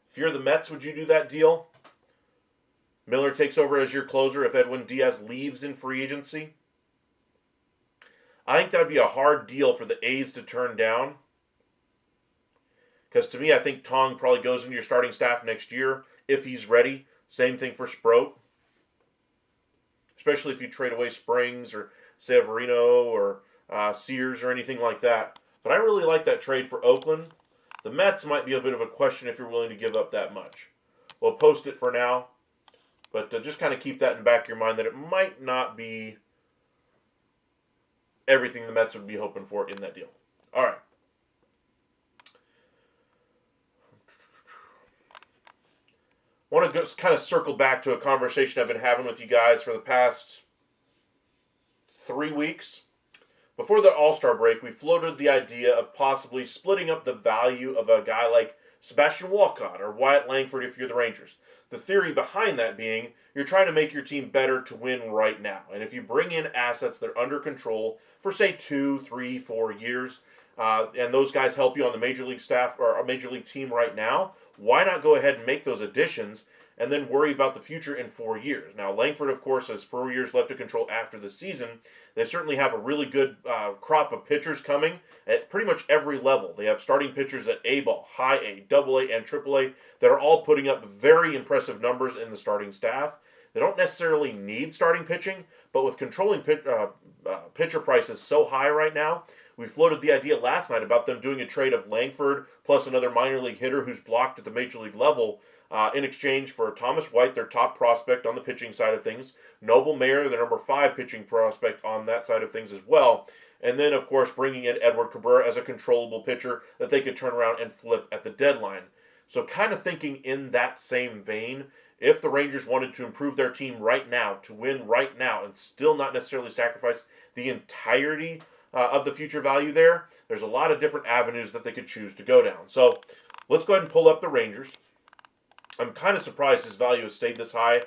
If you're the Mets, would you do that deal? Miller takes over as your closer if Edwin Diaz leaves in free agency. I think that would be a hard deal for the A's to turn down. Because to me, I think Tong probably goes into your starting staff next year if he's ready. Same thing for Sproat. Especially if you trade away Springs or Severino or Sears or anything like that. But I really like that trade for Oakland. The Mets might be a bit of a question if you're willing to give up that much. We'll post it for now. But just kind of keep that in the back of your mind that it might not be everything the Mets would be hoping for in that deal. All right. I want to kind of circle back to a conversation I've been having with you guys for the past 3 weeks. Before the All-Star break, we floated the idea of possibly splitting up the value of a guy like Sebastian Walcott or Wyatt Langford if you're the Rangers. The theory behind that being you're trying to make your team better to win right now. And if you bring in assets that are under control for, say, 2, 3, 4 years, and those guys help you on the Major League staff or a Major League team right now, why not go ahead and make those additions and then worry about the future in 4 years? Now, Langford, of course, has 4 years left to control after the season. They certainly have a really good crop of pitchers coming at pretty much every level. They have starting pitchers at A-ball, high A, double A, and triple A that are all putting up very impressive numbers in the starting staff. They don't necessarily need starting pitching, but with controlling pitcher price is so high right now. We floated the idea last night about them doing a trade of Langford plus another minor league hitter who's blocked at the major league level in exchange for Thomas White, their top prospect on the pitching side of things, Noble Mayer, the number 5 pitching prospect on that side of things as well, and then, of course, bringing in Edward Cabrera as a controllable pitcher that they could turn around and flip at the deadline. So kind of thinking in that same vein, if the Rangers wanted to improve their team right now, to win right now, and still not necessarily sacrifice the entirety of the future value there's a lot of different avenues that they could choose to go down. So let's go ahead and pull up the Rangers. I'm kind of surprised his value has stayed this high.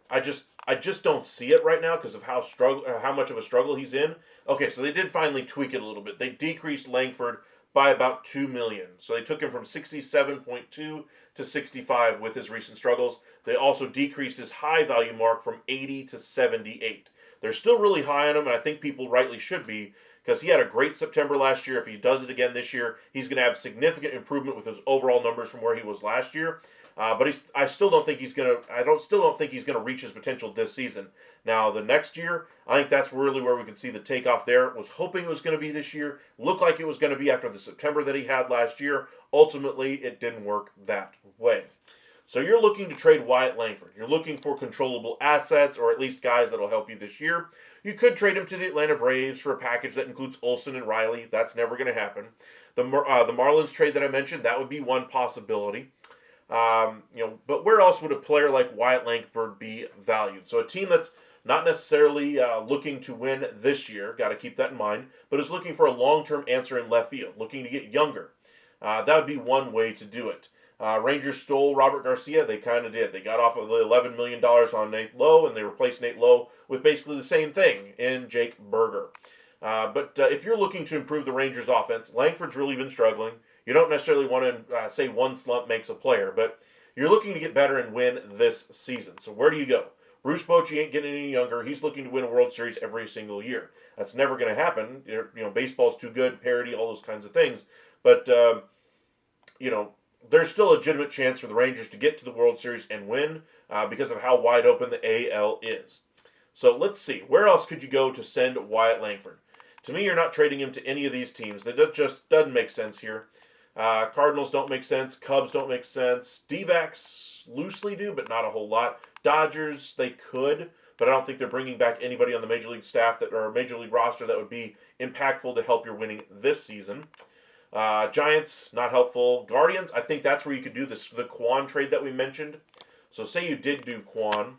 I just don't see it right now because of how much of a struggle he's in. Okay, so they did finally tweak it a little bit. They decreased Langford by about $2 million. So they took him from 67.2 to 65 with his recent struggles. They also decreased his high value mark from 80 to 78. They're still really high on him, and I think people rightly should be, because he had a great September last year. If he does it again this year, he's going to have significant improvement with his overall numbers from where he was last year. But I still don't think he's going to. Still don't think he's going to reach his potential this season. Now the next year, I think that's really where we could see the takeoff. There was hoping it was going to be this year. Looked like it was going to be after the September that he had last year. Ultimately, it didn't work that way. So you're looking to trade Wyatt Langford. You're looking for controllable assets, or at least guys that will help you this year. You could trade him to the Atlanta Braves for a package that includes Olsen and Riley. That's never going to happen. The Marlins trade that I mentioned, that would be one possibility. But where else would a player like Wyatt Langford be valued? So a team that's not necessarily looking to win this year, got to keep that in mind, but is looking for a long-term answer in left field, looking to get younger. That would be one way to do it. Rangers stole Robert Garcia. They kind of did. They got off of the $11 million on Nate Lowe, and they replaced Nate Lowe with basically the same thing in Jake Berger. But if you're looking to improve the Rangers' offense, Langford's really been struggling. You don't necessarily want to say one slump makes a player, but you're looking to get better and win this season. So where do you go? Bruce Bochy ain't getting any younger. He's looking to win a World Series every single year. That's never going to happen. Baseball's too good, parity, all those kinds of things. But, there's still a legitimate chance for the Rangers to get to the World Series and win because of how wide open the AL is. So let's see. Where else could you go to send Wyatt Langford? To me, you're not trading him to any of these teams. That just doesn't make sense here. Cardinals don't make sense. Cubs don't make sense. D-backs loosely do, but not a whole lot. Dodgers, they could, but I don't think they're bringing back anybody on the Major League staff or Major League roster that would be impactful to help your winning this season. Giants, not helpful. Guardians, I think that's where you could do the Kwan trade that we mentioned. So say you did do Kwan.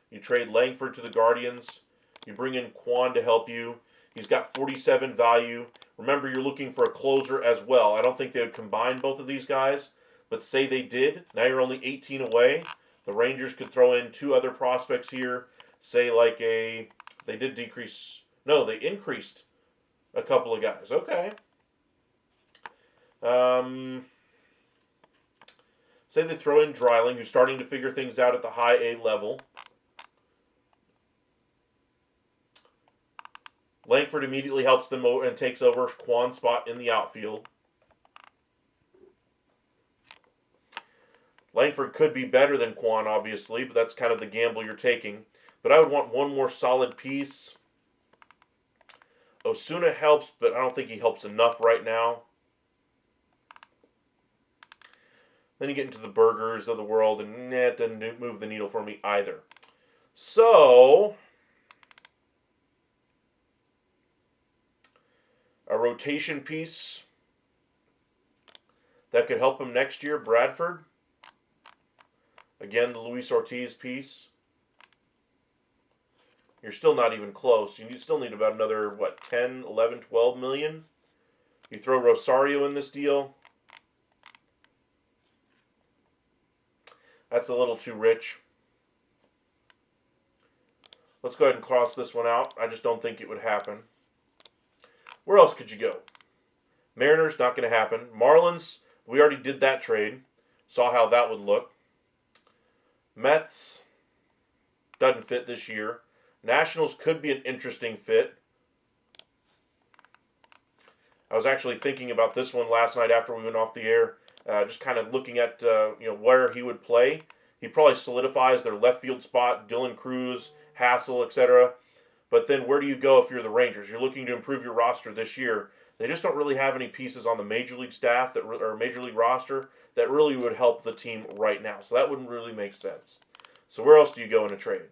You trade Langford to the Guardians. You bring in Kwan to help you. He's got 47 value. Remember, you're looking for a closer as well. I don't think they would combine both of these guys, but say they did. Now you're only 18 away. The Rangers could throw in 2 other prospects here. Say they did decrease. No, they increased a couple of guys. Okay. Say they throw in Dreiling, who's starting to figure things out at the high A level. Langford immediately helps them and takes over Kwan's spot in the outfield. Langford could be better than Kwan, obviously, but that's kind of the gamble you're taking. But I would want one more solid piece. Osuna helps, but I don't think he helps enough right now. Then you get into the Burgers of the world, and it doesn't move the needle for me either. So a rotation piece that could help him next year, Bradford. Again, the Luis Ortiz piece. You're still not even close. You still need about another, 10, 11, 12 million? You throw Rosario in this deal. That's a little too rich. Let's go ahead and cross this one out. I just don't think it would happen. Where else could you go? Mariners, not going to happen. Marlins, we already did that trade. Saw how that would look. Mets, doesn't fit this year. Nationals could be an interesting fit. I was actually thinking about this one last night after we went off the air. Just kind of looking at where he would play. He probably solidifies their left field spot, Dylan Cruz, Hassel, etc. But then where do you go if you're the Rangers? You're looking to improve your roster this year. They just don't really have any pieces on the major league staff or major league roster that really would help the team right now. So that wouldn't really make sense. So where else do you go in a trade?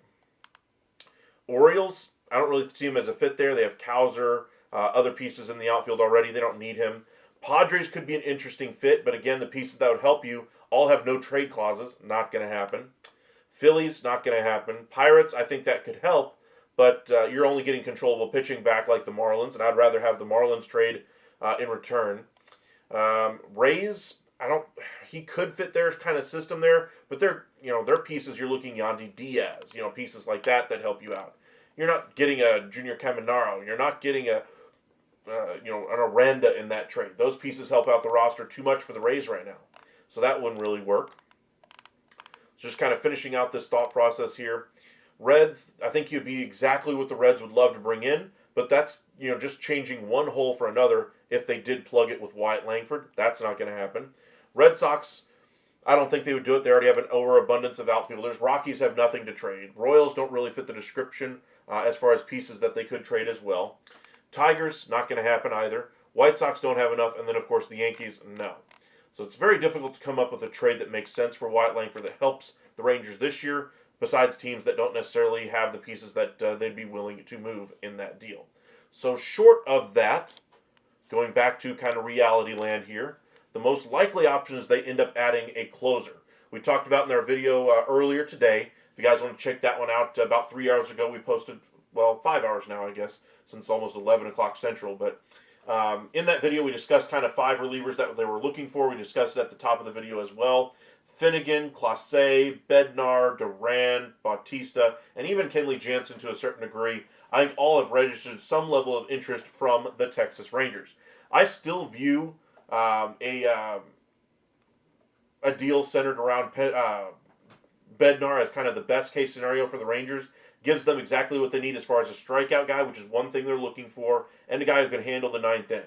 Orioles, I don't really see him as a fit there. They have Kowser, other pieces in the outfield already. They don't need him. Padres could be an interesting fit, but again, the pieces that would help you all have no trade clauses. Not going to happen. Phillies, not going to happen. Pirates, I think that could help, but you're only getting controllable pitching back like the Marlins, and I'd rather have the Marlins trade in return. Rays, he could fit their kind of system there, but they're pieces you're looking Yandy Diaz, pieces like that help you out. You're not getting a Junior Caminero. You're not getting an Arenado in that trade. Those pieces help out the roster too much for the Rays right now. So that wouldn't really work. So just kind of finishing out this thought process here. Reds, I think you'd be exactly what the Reds would love to bring in, but that's just changing one hole for another if they did plug it with Wyatt Langford. That's not going to happen. Red Sox, I don't think they would do it. They already have an overabundance of outfielders. Rockies have nothing to trade. Royals don't really fit the description as far as pieces that they could trade as well. Tigers, not going to happen either. White Sox don't have enough. And then, of course, the Yankees, no. So it's very difficult to come up with a trade that makes sense for Wyatt Langford that helps the Rangers this year, besides teams that don't necessarily have the pieces that they'd be willing to move in that deal. So short of that, going back to kind of reality land here, the most likely option is they end up adding a closer. We talked about in our video earlier today. If you guys want to check that one out, about 3 hours ago we posted, 5 hours now I guess, since almost 11 o'clock Central. But in that video we discussed kind of 5 relievers that they were looking for. We discussed it at the top of the video as well. Finnegan, Clase, Bednar, Duran, Bautista, and even Kenley Jansen to a certain degree. I think all have registered some level of interest from the Texas Rangers. I still view a deal centered around Bednar as kind of the best case scenario for the Rangers. Gives them exactly what they need as far as a strikeout guy, which is one thing they're looking for, and a guy who can handle the ninth inning.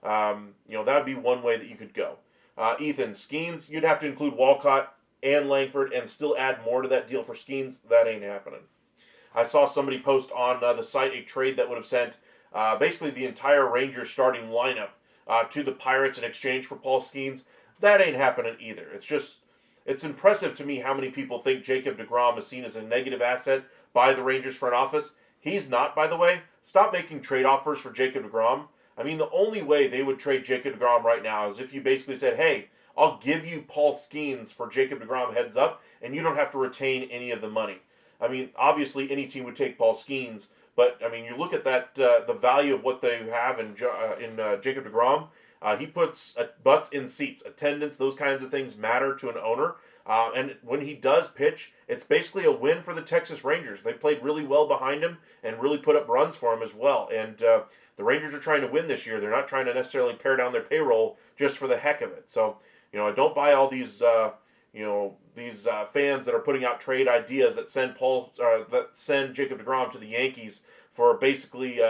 That would be one way that you could go. Ethan, Skeens, you'd have to include Walcott and Langford and still add more to that deal for Skeens. That ain't happening. I saw somebody post on the site a trade that would have sent basically the entire Rangers starting lineup to the Pirates in exchange for Paul Skeens. That ain't happening either. It's impressive to me how many people think Jacob deGrom is seen as a negative asset by the Rangers front office. He's not, by the way. Stop making trade offers for Jacob deGrom. I mean, the only way they would trade Jacob deGrom right now is if you basically said, hey, I'll give you Paul Skeens for Jacob deGrom heads up, and you don't have to retain any of the money. I mean, obviously, any team would take Paul Skeens, but, I mean, you look at that, the value of what they have in Jacob deGrom, he puts butts in seats. Attendance, those kinds of things matter to an owner. And when he does pitch, it's basically a win for the Texas Rangers. They played really well behind him and really put up runs for him as well. And the Rangers are trying to win this year. They're not trying to necessarily pare down their payroll just for the heck of it. So, I don't buy all these, fans that are putting out trade ideas that send Jacob deGrom to the Yankees for basically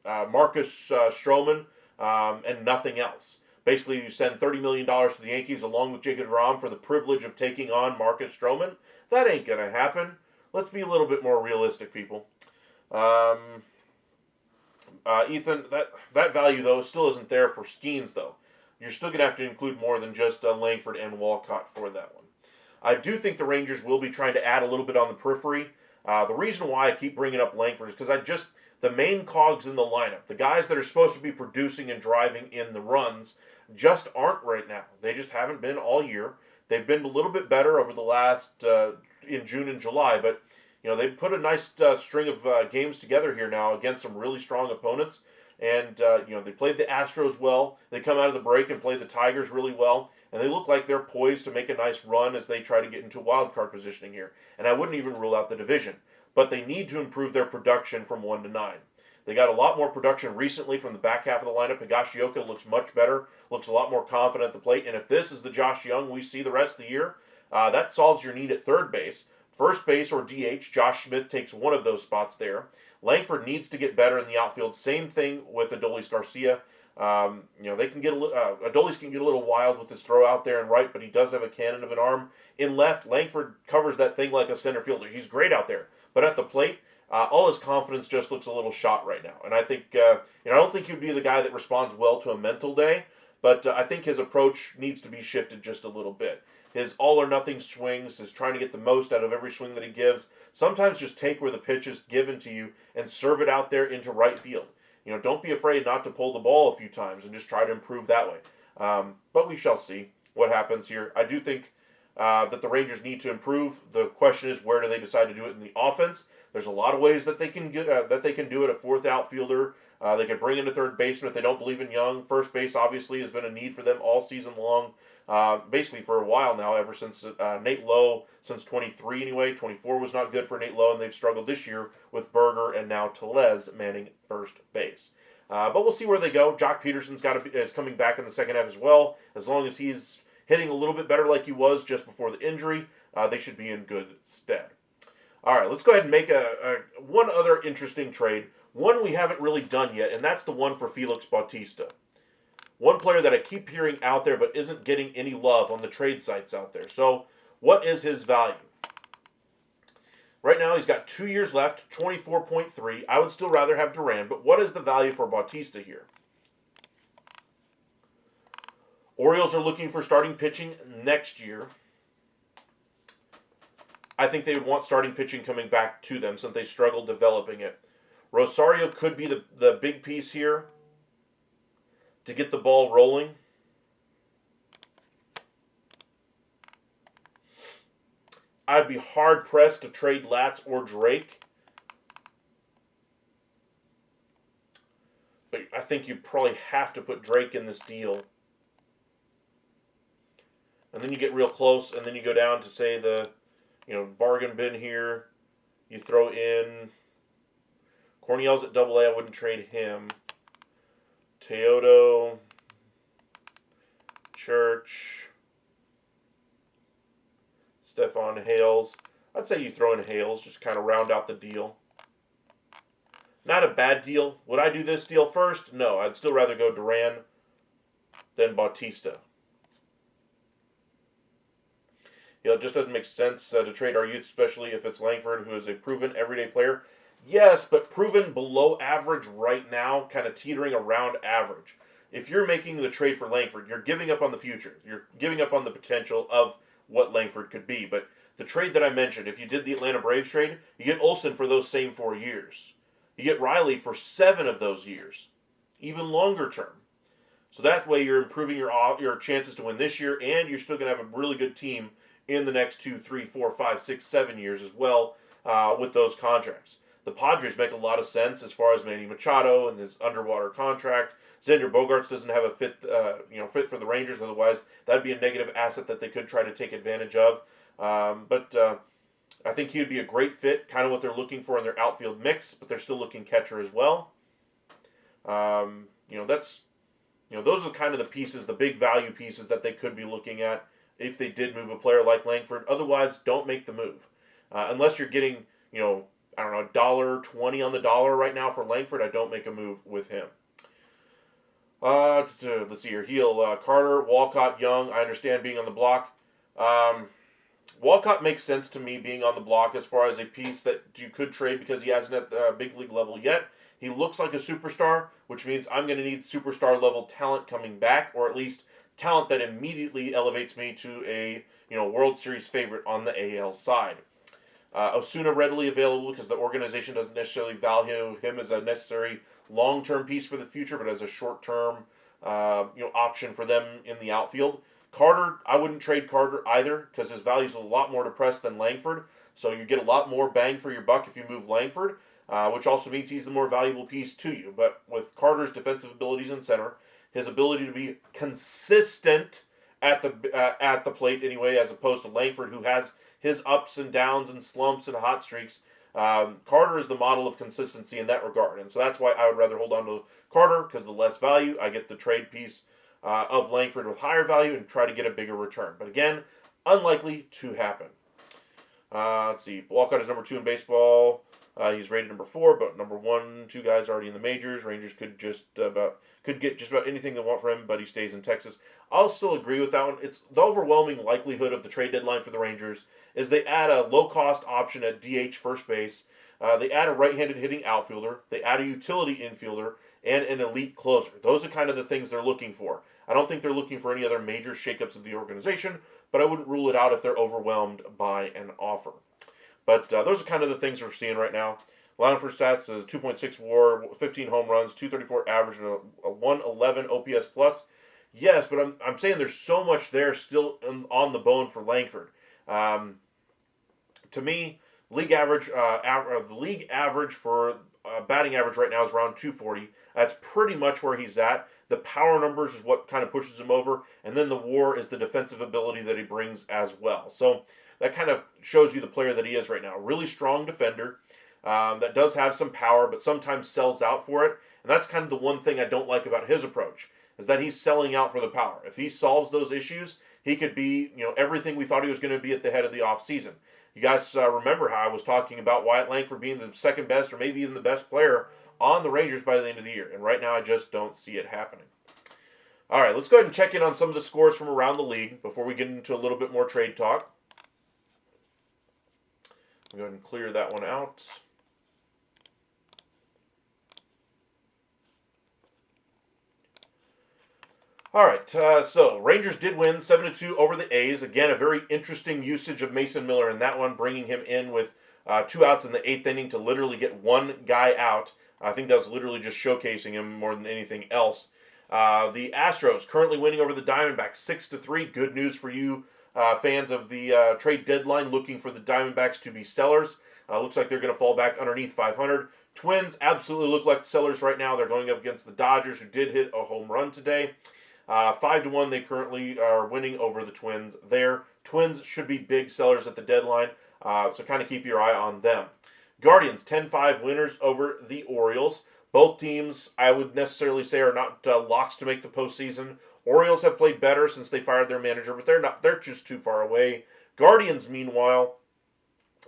Marcus Stroman and nothing else. Basically, you send $30 million to the Yankees along with Jacob deGrom for the privilege of taking on Marcus Stroman. That ain't going to happen. Let's be a little bit more realistic, people. Ethan, that value, though, still isn't there for Skeens, though. You're still going to have to include more than just Langford and Walcott for that one. I do think the Rangers will be trying to add a little bit on the periphery. The reason why I keep bringing up Langford is because the main cogs in the lineup, the guys that are supposed to be producing and driving in the runs, just aren't right now. They just haven't been all year. They've been a little bit better over the last, in June and July, but, they've put a nice string of games together here now against some really strong opponents. And, they played the Astros well. They come out of the break and play the Tigers really well. And they look like they're poised to make a nice run as they try to get into wild card positioning here. And I wouldn't even rule out the division. But they need to improve their production from 1 to 9. They got a lot more production recently from the back half of the lineup. Higashioka looks much better, looks a lot more confident at the plate. And if this is the Josh Young we see the rest of the year, that solves your need at third base. First base or DH, Josh Smith takes one of those spots there. Langford needs to get better in the outfield. Same thing with Adolis Garcia. They can get Adolis can get a little wild with his throw out there and right, but he does have a cannon of an arm. In left, Langford covers that thing like a center fielder. He's great out there, but at the plate, all his confidence just looks a little shot right now. And I think, I don't think he'd be the guy that responds well to a mental day, but I think his approach needs to be shifted just a little bit. His all-or-nothing swings, his trying to get the most out of every swing that he gives. Sometimes just take where the pitch is given to you and serve it out there into right field. Don't be afraid not to pull the ball a few times and just try to improve that way. But we shall see what happens here. I do think that the Rangers need to improve. The question is, where do they decide to do it in the offense? There's a lot of ways that they can do it. A fourth outfielder. They could bring in a third baseman if they don't believe in Young. First base obviously has been a need for them all season long. Basically for a while now, ever since Nate Lowe, since 23 anyway. 24 was not good for Nate Lowe, and they've struggled this year with Berger and now Tellez manning first base. But we'll see where they go. Jock Peterson's is coming back in the second half as well. As long as he's hitting a little bit better like he was just before the injury, they should be in good stead. All right, let's go ahead and make one other interesting trade. One we haven't really done yet, and that's the one for Felix Bautista. One player that I keep hearing out there but isn't getting any love on the trade sites out there. So what is his value? Right now he's got 2 years left, 24.3. I would still rather have Duran, but what is the value for Bautista here? Orioles are looking for starting pitching next year. I think they would want starting pitching coming back to them since they struggled developing it. Rosario could be the big piece here to get the ball rolling. I'd be hard-pressed to trade Latz or Drake. But I think you probably have to put Drake in this deal. And then you get real close, and then you go down to, say, the bargain bin here. You throw in Corniel's at AA. I wouldn't trade him. Teodo, Church, Stefan Hales. I'd say you throw in Hales, just kind of round out the deal. Not a bad deal. Would I do this deal first? No, I'd still rather go Duran than Bautista. It just doesn't make sense to trade our youth, especially if it's Langford, who is a proven everyday player. Yes, but proven below average right now, kind of teetering around average. If you're making the trade for Langford, you're giving up on the future. You're giving up on the potential of what Langford could be. But the trade that I mentioned, if you did the Atlanta Braves trade, you get Olsen for those same 4 years. You get Riley for 7 of those years, even longer term. So that way you're improving your chances to win this year, and you're still going to have a really good team in the next 2, 3, 4, 5, 6, 7 years as well with those contracts. The Padres make a lot of sense as far as Manny Machado and his underwater contract. Xander Bogaerts doesn't have a fit for the Rangers. Otherwise, that'd be a negative asset that they could try to take advantage of. But I think he would be a great fit, kind of what they're looking for in their outfield mix. But they're still looking catcher as well. Those are kind of the pieces, the big value pieces that they could be looking at if they did move a player like Langford. Otherwise, don't make the move unless you're getting $1.20 on the dollar right now for Langford. I don't make a move with him. Let's see here. Carter, Walcott, Young. I understand being on the block. Walcott makes sense to me being on the block as far as a piece that you could trade because he hasn't at the big league level yet. He looks like a superstar, which means I'm going to need superstar level talent coming back, or at least talent that immediately elevates me to a World Series favorite on the AL side. Osuna readily available because the organization doesn't necessarily value him as a necessary long-term piece for the future, but as a short-term option for them in the outfield. Carter, I wouldn't trade Carter either because his value is a lot more depressed than Langford, so you get a lot more bang for your buck if you move Langford, which also means he's the more valuable piece to you. But with Carter's defensive abilities in center, his ability to be consistent at the plate anyway, as opposed to Langford, who has his ups and downs and slumps and hot streaks. Carter is the model of consistency in that regard, and so that's why I would rather hold on to Carter, because the less value, I get the trade piece of Langford with higher value and try to get a bigger return. But again, unlikely to happen. Let's see. Walcott is number 2 in baseball. He's rated number 4, but number 1, 2 guys already in the majors. Rangers could get just about anything they want from him, but he stays in Texas. I'll still agree with that one. It's the overwhelming likelihood of the trade deadline for the Rangers is they add a low-cost option at DH first base. They add a right-handed hitting outfielder. They add a utility infielder and an elite closer. Those are kind of the things they're looking for. I don't think they're looking for any other major shakeups of the organization, but I wouldn't rule it out if they're overwhelmed by an offer. But those are kind of the things we're seeing right now. Line for stats is a 2.6 WAR, 15 home runs, 234 average, and a 111 OPS plus. Yes, but I'm saying there's so much there still on the bone for Langford. To me, the league average for batting average right now is around 240. That's pretty much where he's at. The power numbers is what kind of pushes him over, and then the WAR is the defensive ability that he brings as well. So that kind of shows you the player that he is right now. Really strong defender that does have some power, but sometimes sells out for it. And that's kind of the one thing I don't like about his approach, is that he's selling out for the power. If he solves those issues, he could be, everything we thought he was going to be at the head of the offseason. You guys remember how I was talking about Wyatt Langford being the second best or maybe even the best player on the Rangers by the end of the year. And right now I just don't see it happening. All right, let's go ahead and check in on some of the scores from around the league before we get into a little bit more trade talk. I'll go ahead and clear that one out. All right, so Rangers did win 7-2 over the A's. Again, a very interesting usage of Mason Miller in that one, bringing him in with 2 outs in the 8th inning to literally get one guy out. I think that was literally just showcasing him more than anything else. The Astros currently winning over the Diamondbacks 6-3. Good news for you fans of the trade deadline looking for the Diamondbacks to be sellers. Looks like they're going to fall back underneath 500. Twins absolutely look like sellers right now. They're going up against the Dodgers, who did hit a home run today. 5-1, they currently are winning over the Twins there. Twins should be big sellers at the deadline, so kind of keep your eye on them. Guardians, 10-5 winners over the Orioles. Both teams, I would necessarily say, are not locks to make the postseason. Orioles have played better since they fired their manager, but they're just too far away. Guardians, meanwhile,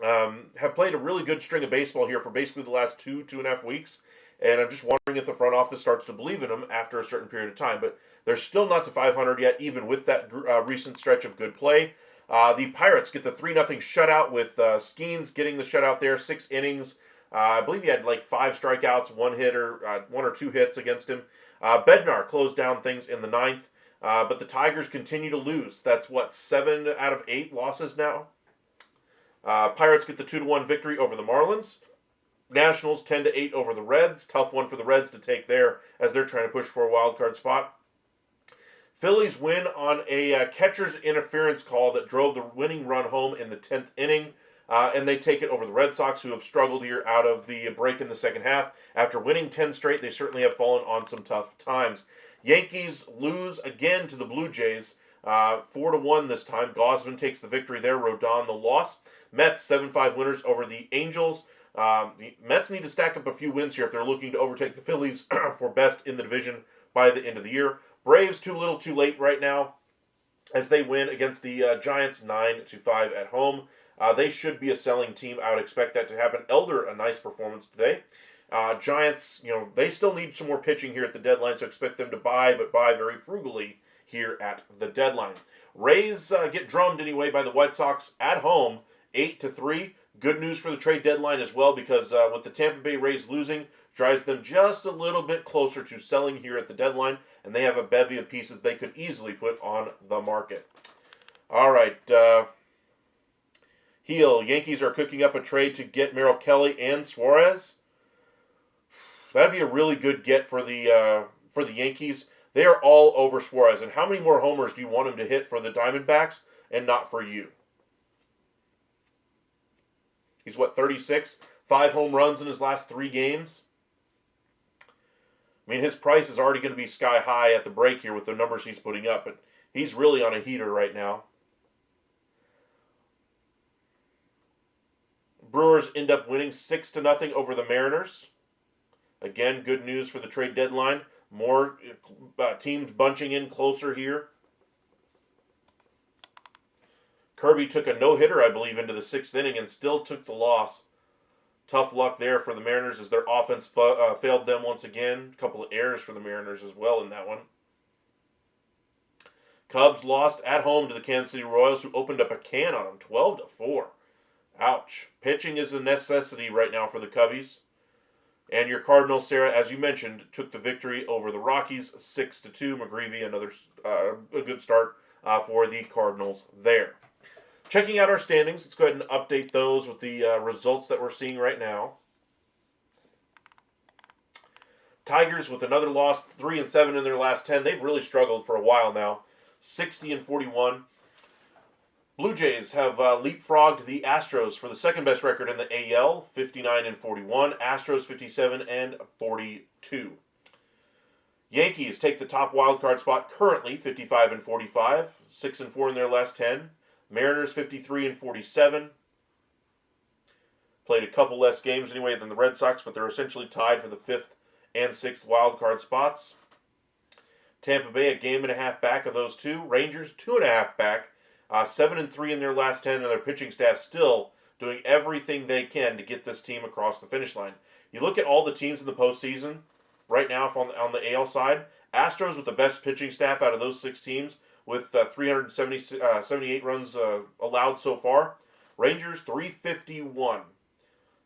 have played a really good string of baseball here for basically the last 2.5 weeks. And I'm just wondering if the front office starts to believe in them after a certain period of time. But they're still not to 500 yet, even with that recent stretch of good play. The Pirates get the 3-0 shutout with Skeens getting the shutout there, 6 innings. I believe he had like 5 strikeouts, 1 or 2 hits against him. Bednar closed down things in the 9th. But the Tigers continue to lose. That's, 7 out of 8 losses now? Pirates get the 2-1 victory over the Marlins. Nationals 10-8 over the Reds. Tough one for the Reds to take there as they're trying to push for a wild card spot. Phillies win on a catcher's interference call that drove the winning run home in the 10th inning. And they take it over the Red Sox, who have struggled here out of the break in the second half. After winning 10 straight, they certainly have fallen on some tough times. Yankees lose again to the Blue Jays. 4-1 this time. Gausman takes the victory there. Rodon the loss. Mets 7-5 winners over the Angels. The Mets need to stack up a few wins here if they're looking to overtake the Phillies for best in the division by the end of the year. Braves too little too late right now as they win against the Giants 9-5 at home. They should be a selling team. I would expect that to happen. Elder, a nice performance today. Giants, they still need some more pitching here at the deadline, so expect them to buy, but buy very frugally here at the deadline. Rays get drummed anyway by the White Sox at home, 8-3. Good news for the trade deadline as well, because with the Tampa Bay Rays losing, drives them just a little bit closer to selling here at the deadline, and they have a bevy of pieces they could easily put on the market. All right, Heel, Yankees are cooking up a trade to get Merrill Kelly and Suarez. That'd be a really good get for the Yankees. They are all over Suarez, and how many more homers do you want him to hit for the Diamondbacks and not for you? He's 36? 5 home runs in his last 3 games? I mean, his price is already going to be sky high at the break here with the numbers he's putting up, but he's really on a heater right now. Brewers end up winning 6-0 over the Mariners. Again, good news for the trade deadline. More teams bunching in closer here. Kirby took a no-hitter, I believe, into the 6th inning and still took the loss. Tough luck there for the Mariners as their offense failed them once again. A couple of errors for the Mariners as well in that one. Cubs lost at home to the Kansas City Royals, who opened up a can on them, 12-4. Ouch. Pitching is a necessity right now for the Cubbies. And your Cardinals, Sarah, as you mentioned, took the victory over the Rockies 6-2. McGreevy, another a good start for the Cardinals there. Checking out our standings, let's go ahead and update those with the results that we're seeing right now. Tigers with another loss, 3-7 in their last 10. They've really struggled for a while now, 60-41. Blue Jays have leapfrogged the Astros for the second best record in the AL, 59-41. Astros 57-42. Yankees take the top wildcard spot currently, 55-45, 6-4 in their last 10. Mariners 53-47. Played a couple less games anyway than the Red Sox, but they're essentially tied for the 5th and 6th wildcard spots. Tampa Bay a game and a half back of those two. Rangers 2.5 back. 7-3 in their last 10, and their pitching staff still doing everything they can to get this team across the finish line. You look at all the teams in the postseason right now on the AL side. Astros with the best pitching staff out of those 6 teams with 378 runs allowed so far. Rangers 351.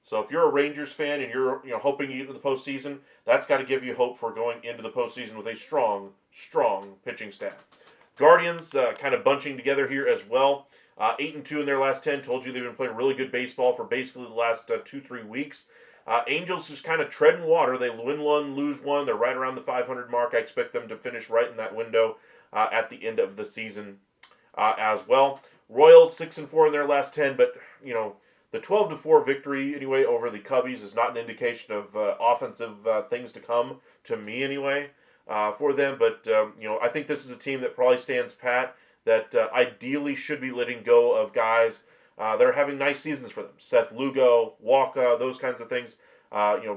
So if you're a Rangers fan and you're hoping you get into the postseason, that's got to give you hope for going into the postseason with a strong pitching staff. Guardians kind of bunching together here as well. 8-2 in their last 10. Told you they've been playing really good baseball for basically the last 2-3 weeks. Angels just kind of treading water. They win one, lose one. They're right around the 500 mark. I expect them to finish right in that window at the end of the season as well. Royals 6-4 in their last 10, but the 12-4 victory anyway over the Cubbies is not an indication of offensive things to come to me anyway. For them, but I think this is a team that probably stands pat, that ideally should be letting go of guys that are having nice seasons for them. Seth Lugo, Walker, those kinds of things.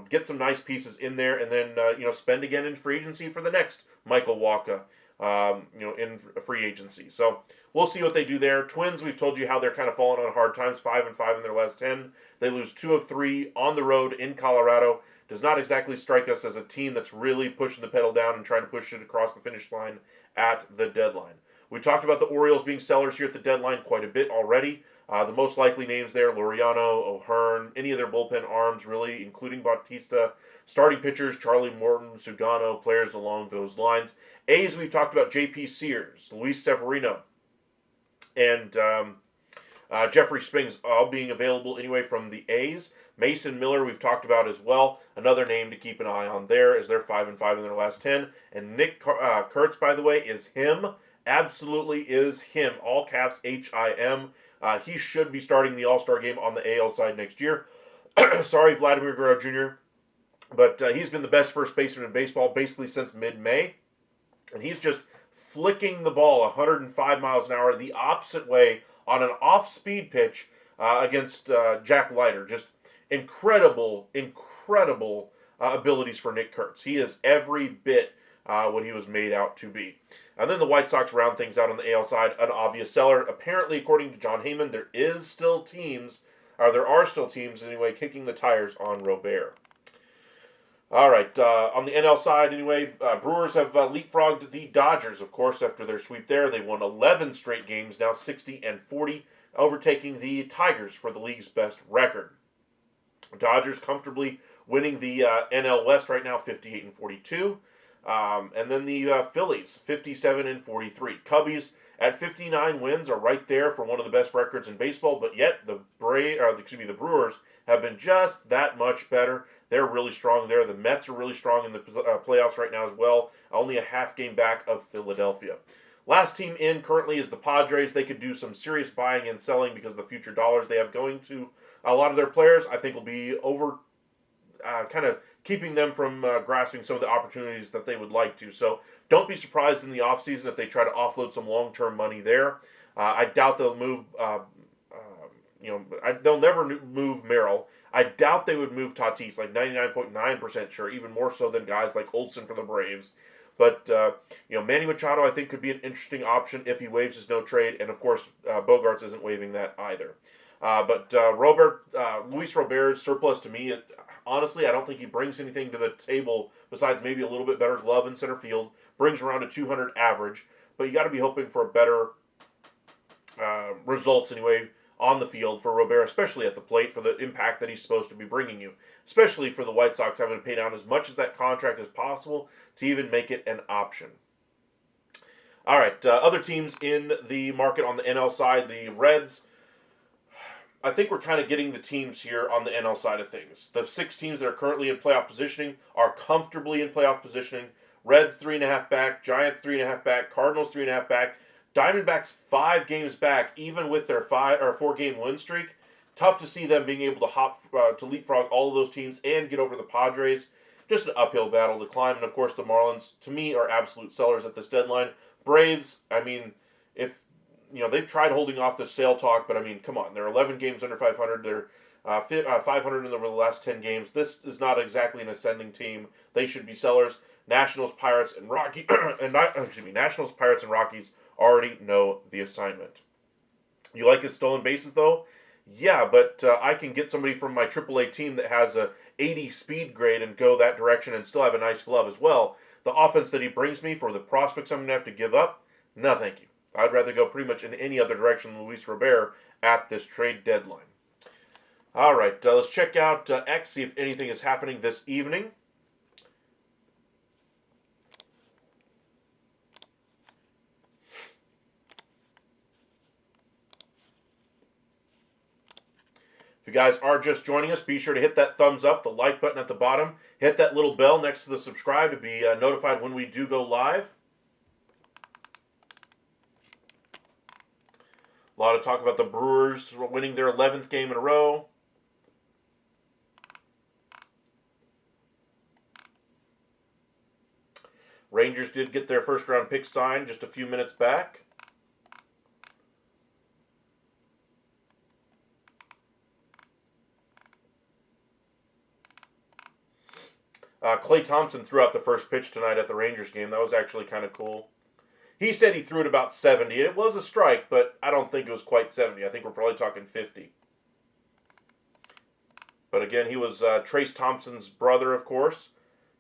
Get some nice pieces in there, and then spend again in free agency for the next Michael Walker, in free agency. So we'll see what they do there. Twins, we've told you how they're kind of falling on hard times, 5-5 in their last 10. They lose 2 of 3 on the road in Colorado. Does not exactly strike us as a team that's really pushing the pedal down and trying to push it across the finish line at the deadline. We talked about the Orioles being sellers here at the deadline quite a bit already. The most likely names there, Laureano, O'Hearn, any of their bullpen arms really, including Bautista. Starting pitchers, Charlie Morton, Sugano, players along those lines. A's, we've talked about J.P. Sears, Luis Severino, and Jeffrey Springs all being available anyway from the A's. Mason Miller, we've talked about as well. Another name to keep an eye on there as they're 5-5 in their last 10. And Nick Kurtz, by the way, is him. Absolutely is him. All caps H-I-M. He should be starting the All-Star game on the AL side next year. Sorry, Vladimir Guerrero Jr., but he's been the best first baseman in baseball basically since mid-May. And he's just flicking the ball 105 miles an hour the opposite way on an off-speed pitch against Jack Leiter. Just incredible abilities for Nick Kurtz. He is every bit what he was made out to be. And then the White Sox round things out on the AL side. An obvious seller. Apparently, according to John Heyman, there are still teams anyway, kicking the tires on Robert. All right, on the NL side anyway, Brewers have leapfrogged the Dodgers, of course, after their sweep there. They won 11 straight games, now 60-40, overtaking the Tigers for the league's best record. Dodgers comfortably winning the NL West right now, 58-42. And then the Phillies, 57-43. Cubbies at 59 wins are right there for one of the best records in baseball, but yet the Brewers have been just that much better. They're really strong there. The Mets are really strong in the playoffs right now as well. Only a half game back of Philadelphia. Last team in currently is the Padres. They could do some serious buying and selling because of the future dollars they have going to a lot of their players. I think will be over kind of keeping them from grasping some of the opportunities that they would like to. So don't be surprised in the offseason if they try to offload some long-term money there. I doubt they'll move, they'll never move Merrill. I doubt they would move Tatis, like 99.9% sure, even more so than guys like Olsen for the Braves. But, Manny Machado, I think, could be an interesting option if he waives his no-trade. And, of course, Bogarts isn't waiving that either. Luis Robert's surplus to me, honestly, I don't think he brings anything to the table besides maybe a little bit better glove in center field. Brings around a 200 average. But you got to be hoping for better results anyway on the field for Robert, especially at the plate, for the impact that he's supposed to be bringing you, especially for the White Sox having to pay down as much of that contract as possible to even make it an option. All right, other teams in the market on the NL side, the Reds. I think we're kind of getting the teams here on the NL side of things. The 6 teams that are currently in playoff positioning are comfortably in playoff positioning. Reds 3.5 back, Giants 3.5 back, Cardinals 3.5 back, Diamondbacks 5 games back, even with their 4-game win streak. Tough to see them being able to leapfrog all of those teams and get over the Padres. Just an uphill battle to climb, and of course the Marlins, to me, are absolute sellers at this deadline. Braves, I mean, if they've tried holding off the sale talk, but I mean, come on, they're 11 games under 500. They're 500 over the last 10 games. This is not exactly an ascending team. They should be sellers. Nationals, Pirates, and Nationals, Pirates, and Rockies already know the assignment. You like his stolen bases though? Yeah, but I can get somebody from my AAA team that has a 80 speed grade and go that direction and still have a nice glove as well. The offense that he brings me for the prospects I'm going to have to give up, no thank you. I'd rather go pretty much in any other direction than Luis Robert at this trade deadline. All right, let's check out X, see if anything is happening this evening. If you guys are just joining us, be sure to hit that thumbs up, the like button at the bottom. Hit that little bell next to the subscribe to be notified when we do go live. A lot of talk about the Brewers winning their 11th game in a row. Rangers did get their first round pick signed just a few minutes back. Klay Thompson threw out the first pitch tonight at the Rangers game. That was actually kind of cool. He said he threw it about 70. It was a strike, but I don't think it was quite 70. I think we're probably talking 50. But again, he was Trace Thompson's brother, of course.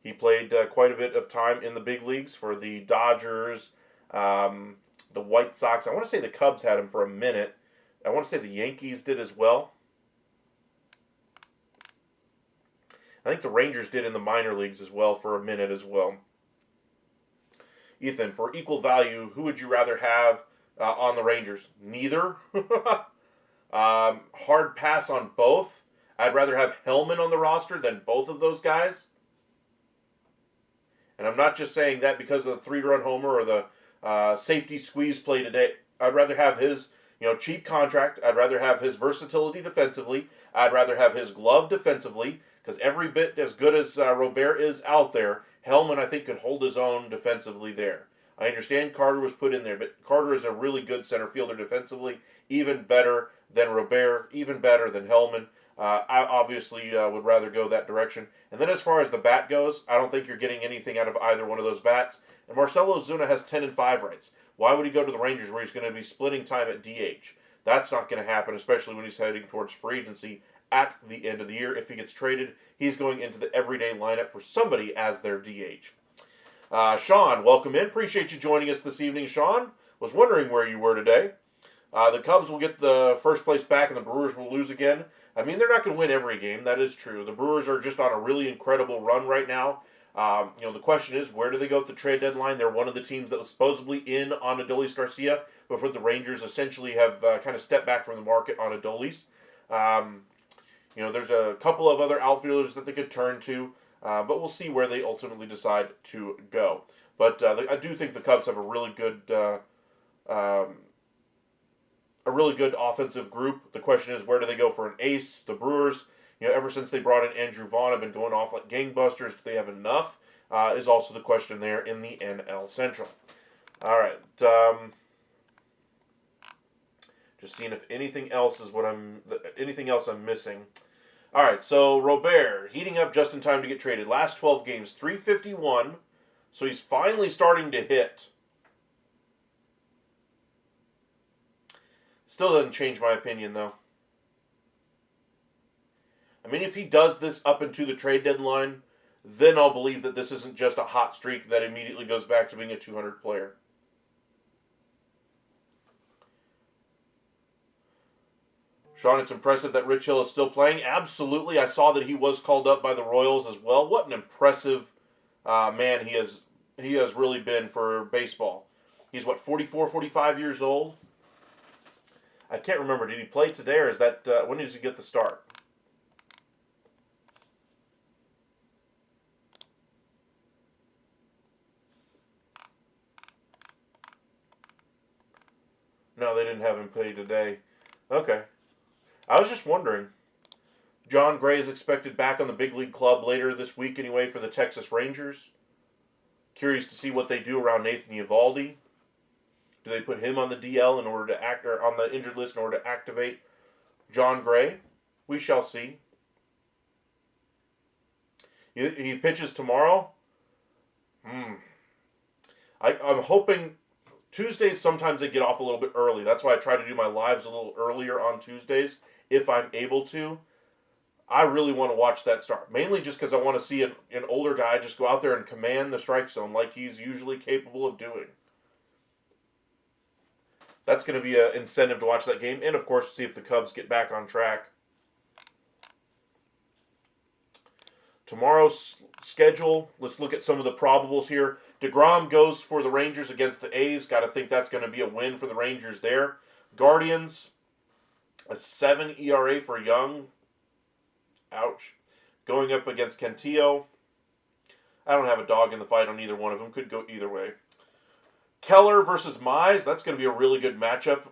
He played quite a bit of time in the big leagues for the Dodgers, the White Sox. I want to say the Cubs had him for a minute. I want to say the Yankees did as well. I think the Rangers did in the minor leagues as well for a minute as well. Ethan, for equal value, who would you rather have on the Rangers? Neither. Hard pass on both. I'd rather have Hellman on the roster than both of those guys. And I'm not just saying that because of the 3-run homer or the safety squeeze play today. I'd rather have his cheap contract. I'd rather have his versatility defensively. I'd rather have his glove defensively, because every bit as good as Robert is out there, Hellman, I think, could hold his own defensively there. I understand Carter was put in there, but Carter is a really good center fielder defensively, even better than Robert, even better than Hellman. I obviously would rather go that direction. And then as far as the bat goes, I don't think you're getting anything out of either one of those bats. And Marcell Ozuna has 10-5 rights. Why would he go to the Rangers where he's going to be splitting time at DH? That's not going to happen, especially when he's heading towards free agency at the end of the year. If he gets traded, he's going into the everyday lineup for somebody as their DH. Sean, welcome in. Appreciate you joining us this evening, Sean. Was wondering where you were today. The Cubs will get the first place back and the Brewers will lose again. I mean, they're not going to win every game. That is true. The Brewers are just on a really incredible run right now. The question is, where do they go at the trade deadline? They're one of the teams that was supposedly in on Adolis Garcia before the Rangers essentially have kind of stepped back from the market on Adolis. There's a couple of other outfielders that they could turn to, but we'll see where they ultimately decide to go. But I do think the Cubs have a really good offensive group. The question is, where do they go for an ace? The Brewers, ever since they brought in Andrew Vaughn, have been going off like gangbusters. Do they have enough? Is also the question there in the NL Central. All right. Just seeing if anything else I'm missing. All right, so Robert heating up just in time to get traded. Last 12 games, 351. So he's finally starting to hit. Still doesn't change my opinion, though. I mean, if he does this up into the trade deadline, then I'll believe that this isn't just a hot streak that immediately goes back to being a 200 player. Sean, it's impressive that Rich Hill is still playing. Absolutely. I saw that he was called up by the Royals as well. What an impressive man he has really been for baseball. He's, 44, 45 years old? I can't remember. Did he play today, or is that, when does he get the start? No, they didn't have him play today. Okay. I was just wondering. John Gray is expected back on the big league club later this week anyway for the Texas Rangers. Curious to see what they do around Nathan Eovaldi. Do they put him on the DL in order to act, or on the injured list in order to activate John Gray? We shall see. He pitches tomorrow. I'm hoping Tuesdays sometimes they get off a little bit early. That's why I try to do my lives a little earlier on Tuesdays if I'm able to. I really want to watch that start, mainly just because I want to see an older guy just go out there and command the strike zone like he's usually capable of doing. That's going to be an incentive to watch that game, and of course, see if the Cubs get back on track. Tomorrow's schedule, let's look at some of the probables here. DeGrom goes for the Rangers against the A's. Got to think that's going to be a win for the Rangers there. Guardians, a 7 ERA for Young. Ouch. Going up against Cantillo. I don't have a dog in the fight on either one of them. Could go either way. Keller versus Mize. That's going to be a really good matchup.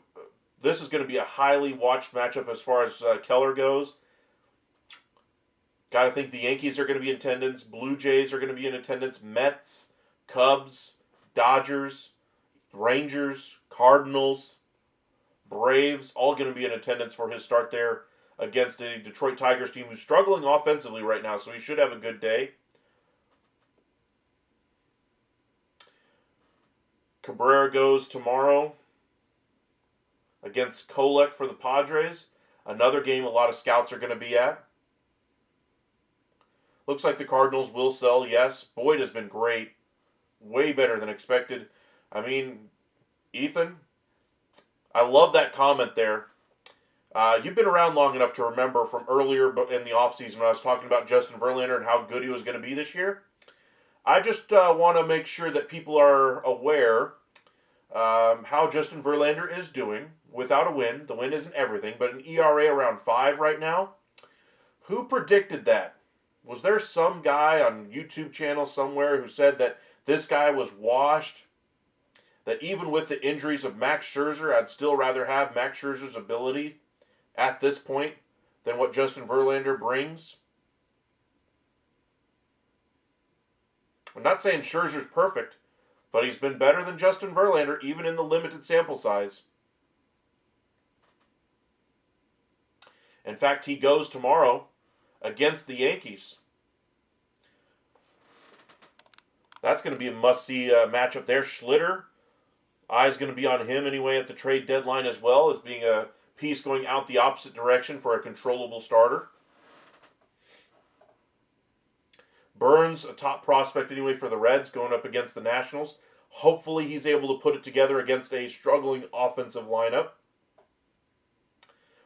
This is going to be a highly watched matchup as far as Keller goes. Got to think the Yankees are going to be in attendance. Blue Jays are going to be in attendance. Mets, Cubs, Dodgers, Rangers, Cardinals, Braves, all going to be in attendance for his start there against a Detroit Tigers team who's struggling offensively right now, so he should have a good day. Cabrera goes tomorrow against Kolek for the Padres. Another game a lot of scouts are going to be at. Looks like the Cardinals will sell, yes. Boyd has been great. Way better than expected. I mean, Ethan, I love that comment there. You've been around long enough to remember from earlier in the offseason when I was talking about Justin Verlander and how good he was going to be this year. I just want to make sure that people are aware how Justin Verlander is doing without a win. The win isn't everything, but an ERA around 5 right now. Who predicted that? Was there some guy on YouTube channel somewhere who said that this guy was washed? That even with the injuries of Max Scherzer, I'd still rather have Max Scherzer's ability at this point than what Justin Verlander brings? I'm not saying Scherzer's perfect, but he's been better than Justin Verlander even in the limited sample size. In fact, he goes tomorrow against the Yankees. That's going to be a must-see matchup there. Schlitter, eyes going to be on him anyway at the trade deadline as well, as being a piece going out the opposite direction for a controllable starter. Burns, a top prospect anyway for the Reds, going up against the Nationals. Hopefully he's able to put it together against a struggling offensive lineup.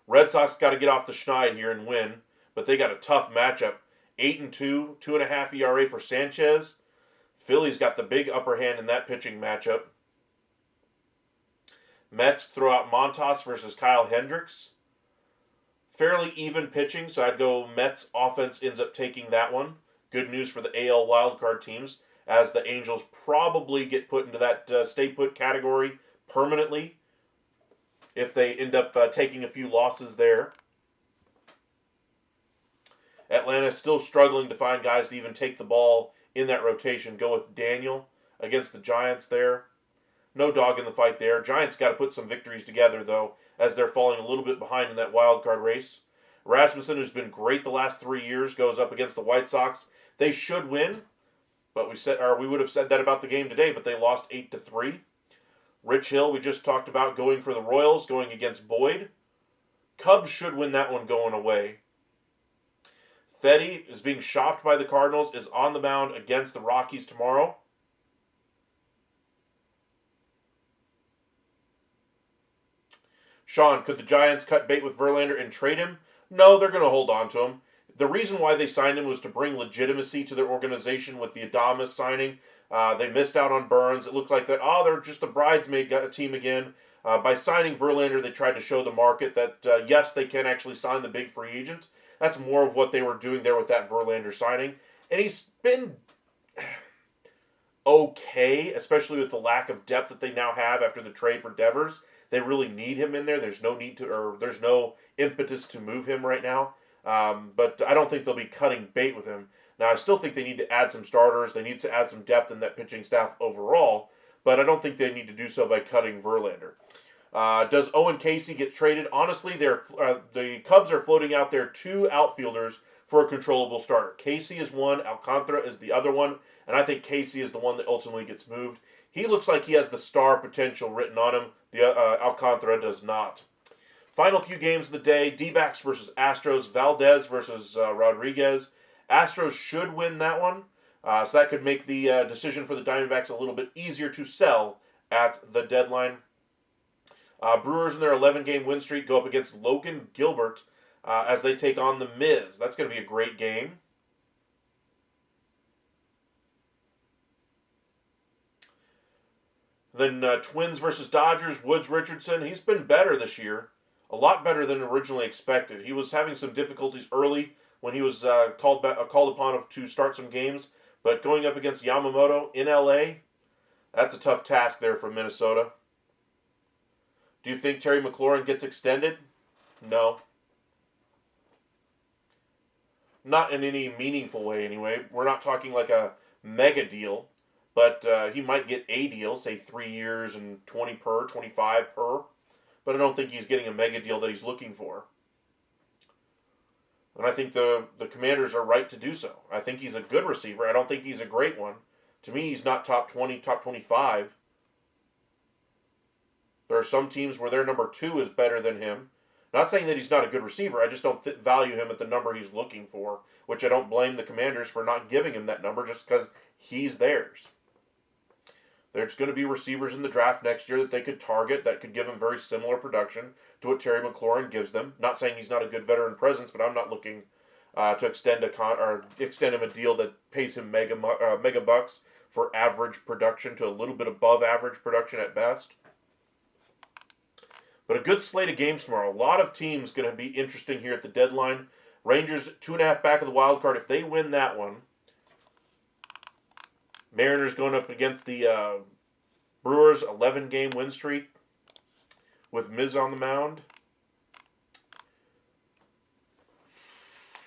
Red Sox got to get off the schneid here and win, but they got a tough matchup. 8-2, 2.5 ERA for Sanchez. Philly's got the big upper hand in that pitching matchup. Mets throw out Montas versus Kyle Hendricks. Fairly even pitching, so I'd go Mets offense ends up taking that one. Good news for the AL wildcard teams, as the Angels probably get put into that stay put category permanently if they end up taking a few losses there. Atlanta still struggling to find guys to even take the ball in that rotation. Go with Daniel against the Giants there. No dog in the fight there. Giants got to put some victories together, though, as they're falling a little bit behind in that wild card race. Rasmussen, who's been great the last 3 years, goes up against the White Sox. They should win, but we would have said that about the game today, but they lost 8-3. Rich Hill, we just talked about going for the Royals, going against Boyd. Cubs should win that one going away. Fetty is being shopped by the Cardinals, is on the mound against the Rockies tomorrow. Sean, could the Giants cut bait with Verlander and trade him? No, they're going to hold on to him. The reason why they signed him was to bring legitimacy to their organization with the Adames signing. They missed out on Burns. It looked like they're just a bridesmaid team again. By signing Verlander, they tried to show the market that, yes, they can actually sign the big free agent. That's more of what they were doing there with that Verlander signing. And he's been okay, especially with the lack of depth that they now have after the trade for Devers. They really need him in there. There's no impetus to move him right now. But I don't think they'll be cutting bait with him. Now, I still think they need to add some starters. They need to add some depth in that pitching staff overall. But I don't think they need to do so by cutting Verlander. Does Owen Casey get traded? Honestly, the Cubs are floating out there 2 outfielders for a controllable starter. Casey is one, Alcantara is the other one, and I think Casey is the one that ultimately gets moved. He looks like he has the star potential written on him. The Alcantara does not. Final few games of the day, D-backs versus Astros, Valdez versus Rodriguez. Astros should win that one, so that could make the decision for the Diamondbacks a little bit easier to sell at the deadline. Brewers in their 11-game win streak go up against Logan Gilbert as they take on the Miz. That's going to be a great game. Then Twins versus Dodgers, Woods Richardson. He's been better this year. A lot better than originally expected. He was having some difficulties early when he was called upon to start some games. But going up against Yamamoto in LA, that's a tough task there for Minnesota. Do you think Terry McLaurin gets extended? No. Not in any meaningful way, anyway. We're not talking like a mega deal, but he might get a deal, say 3 years and 25 per. But I don't think he's getting a mega deal that he's looking for. And I think the Commanders are right to do so. I think he's a good receiver. I don't think he's a great one. To me, he's not top 20, top 25. There are some teams where their number 2 is better than him. Not saying that he's not a good receiver. I just don't value him at the number he's looking for, which I don't blame the Commanders for not giving him that number just because he's theirs. There's going to be receivers in the draft next year that they could target that could give him very similar production to what Terry McLaurin gives them. Not saying he's not a good veteran presence, but I'm not looking to extend him a deal that pays him mega bucks for average production to a little bit above average production at best. But a good slate of games tomorrow. A lot of teams going to be interesting here at the deadline. Rangers 2.5 back of the wild card. If they win that one, Mariners going up against the Brewers 11-game win streak with Miz on the mound.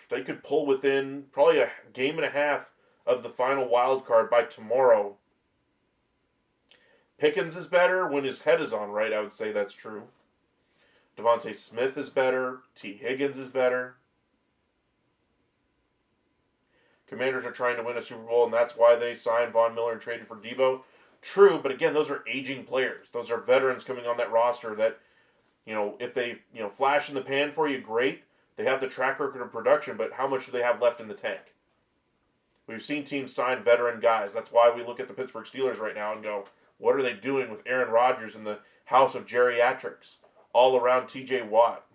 They could pull within probably a game and a half of the final wild card by tomorrow. Pickens is better when his head is on right. I would say that's true. Devontae Smith is better. T. Higgins is better. Commanders are trying to win a Super Bowl, and that's why they signed Von Miller and traded for Debo. True, but again, those are aging players. Those are veterans coming on that roster that, if they, flash in the pan for you, great. They have the track record of production, but how much do they have left in the tank? We've seen teams sign veteran guys. That's why we look at the Pittsburgh Steelers right now and go, what are they doing with Aaron Rodgers in the house of geriatrics? All around T.J. Watt.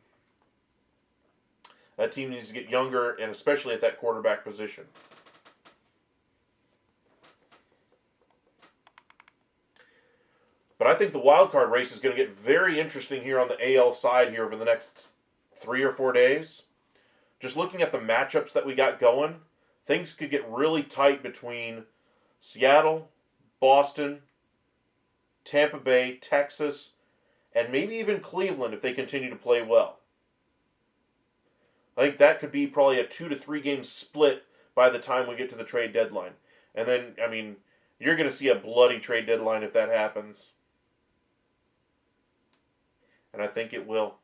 That team needs to get younger, and especially at that quarterback position. But I think the wild card race is going to get very interesting here on the AL side here over the next 3 or 4 days. Just looking at the matchups that we got going, things could get really tight between Seattle, Boston, Tampa Bay, Texas, and maybe even Cleveland if they continue to play well. I think that could be probably a 2 to 3 game split by the time we get to the trade deadline. And then, you're going to see a bloody trade deadline if that happens. And I think it will.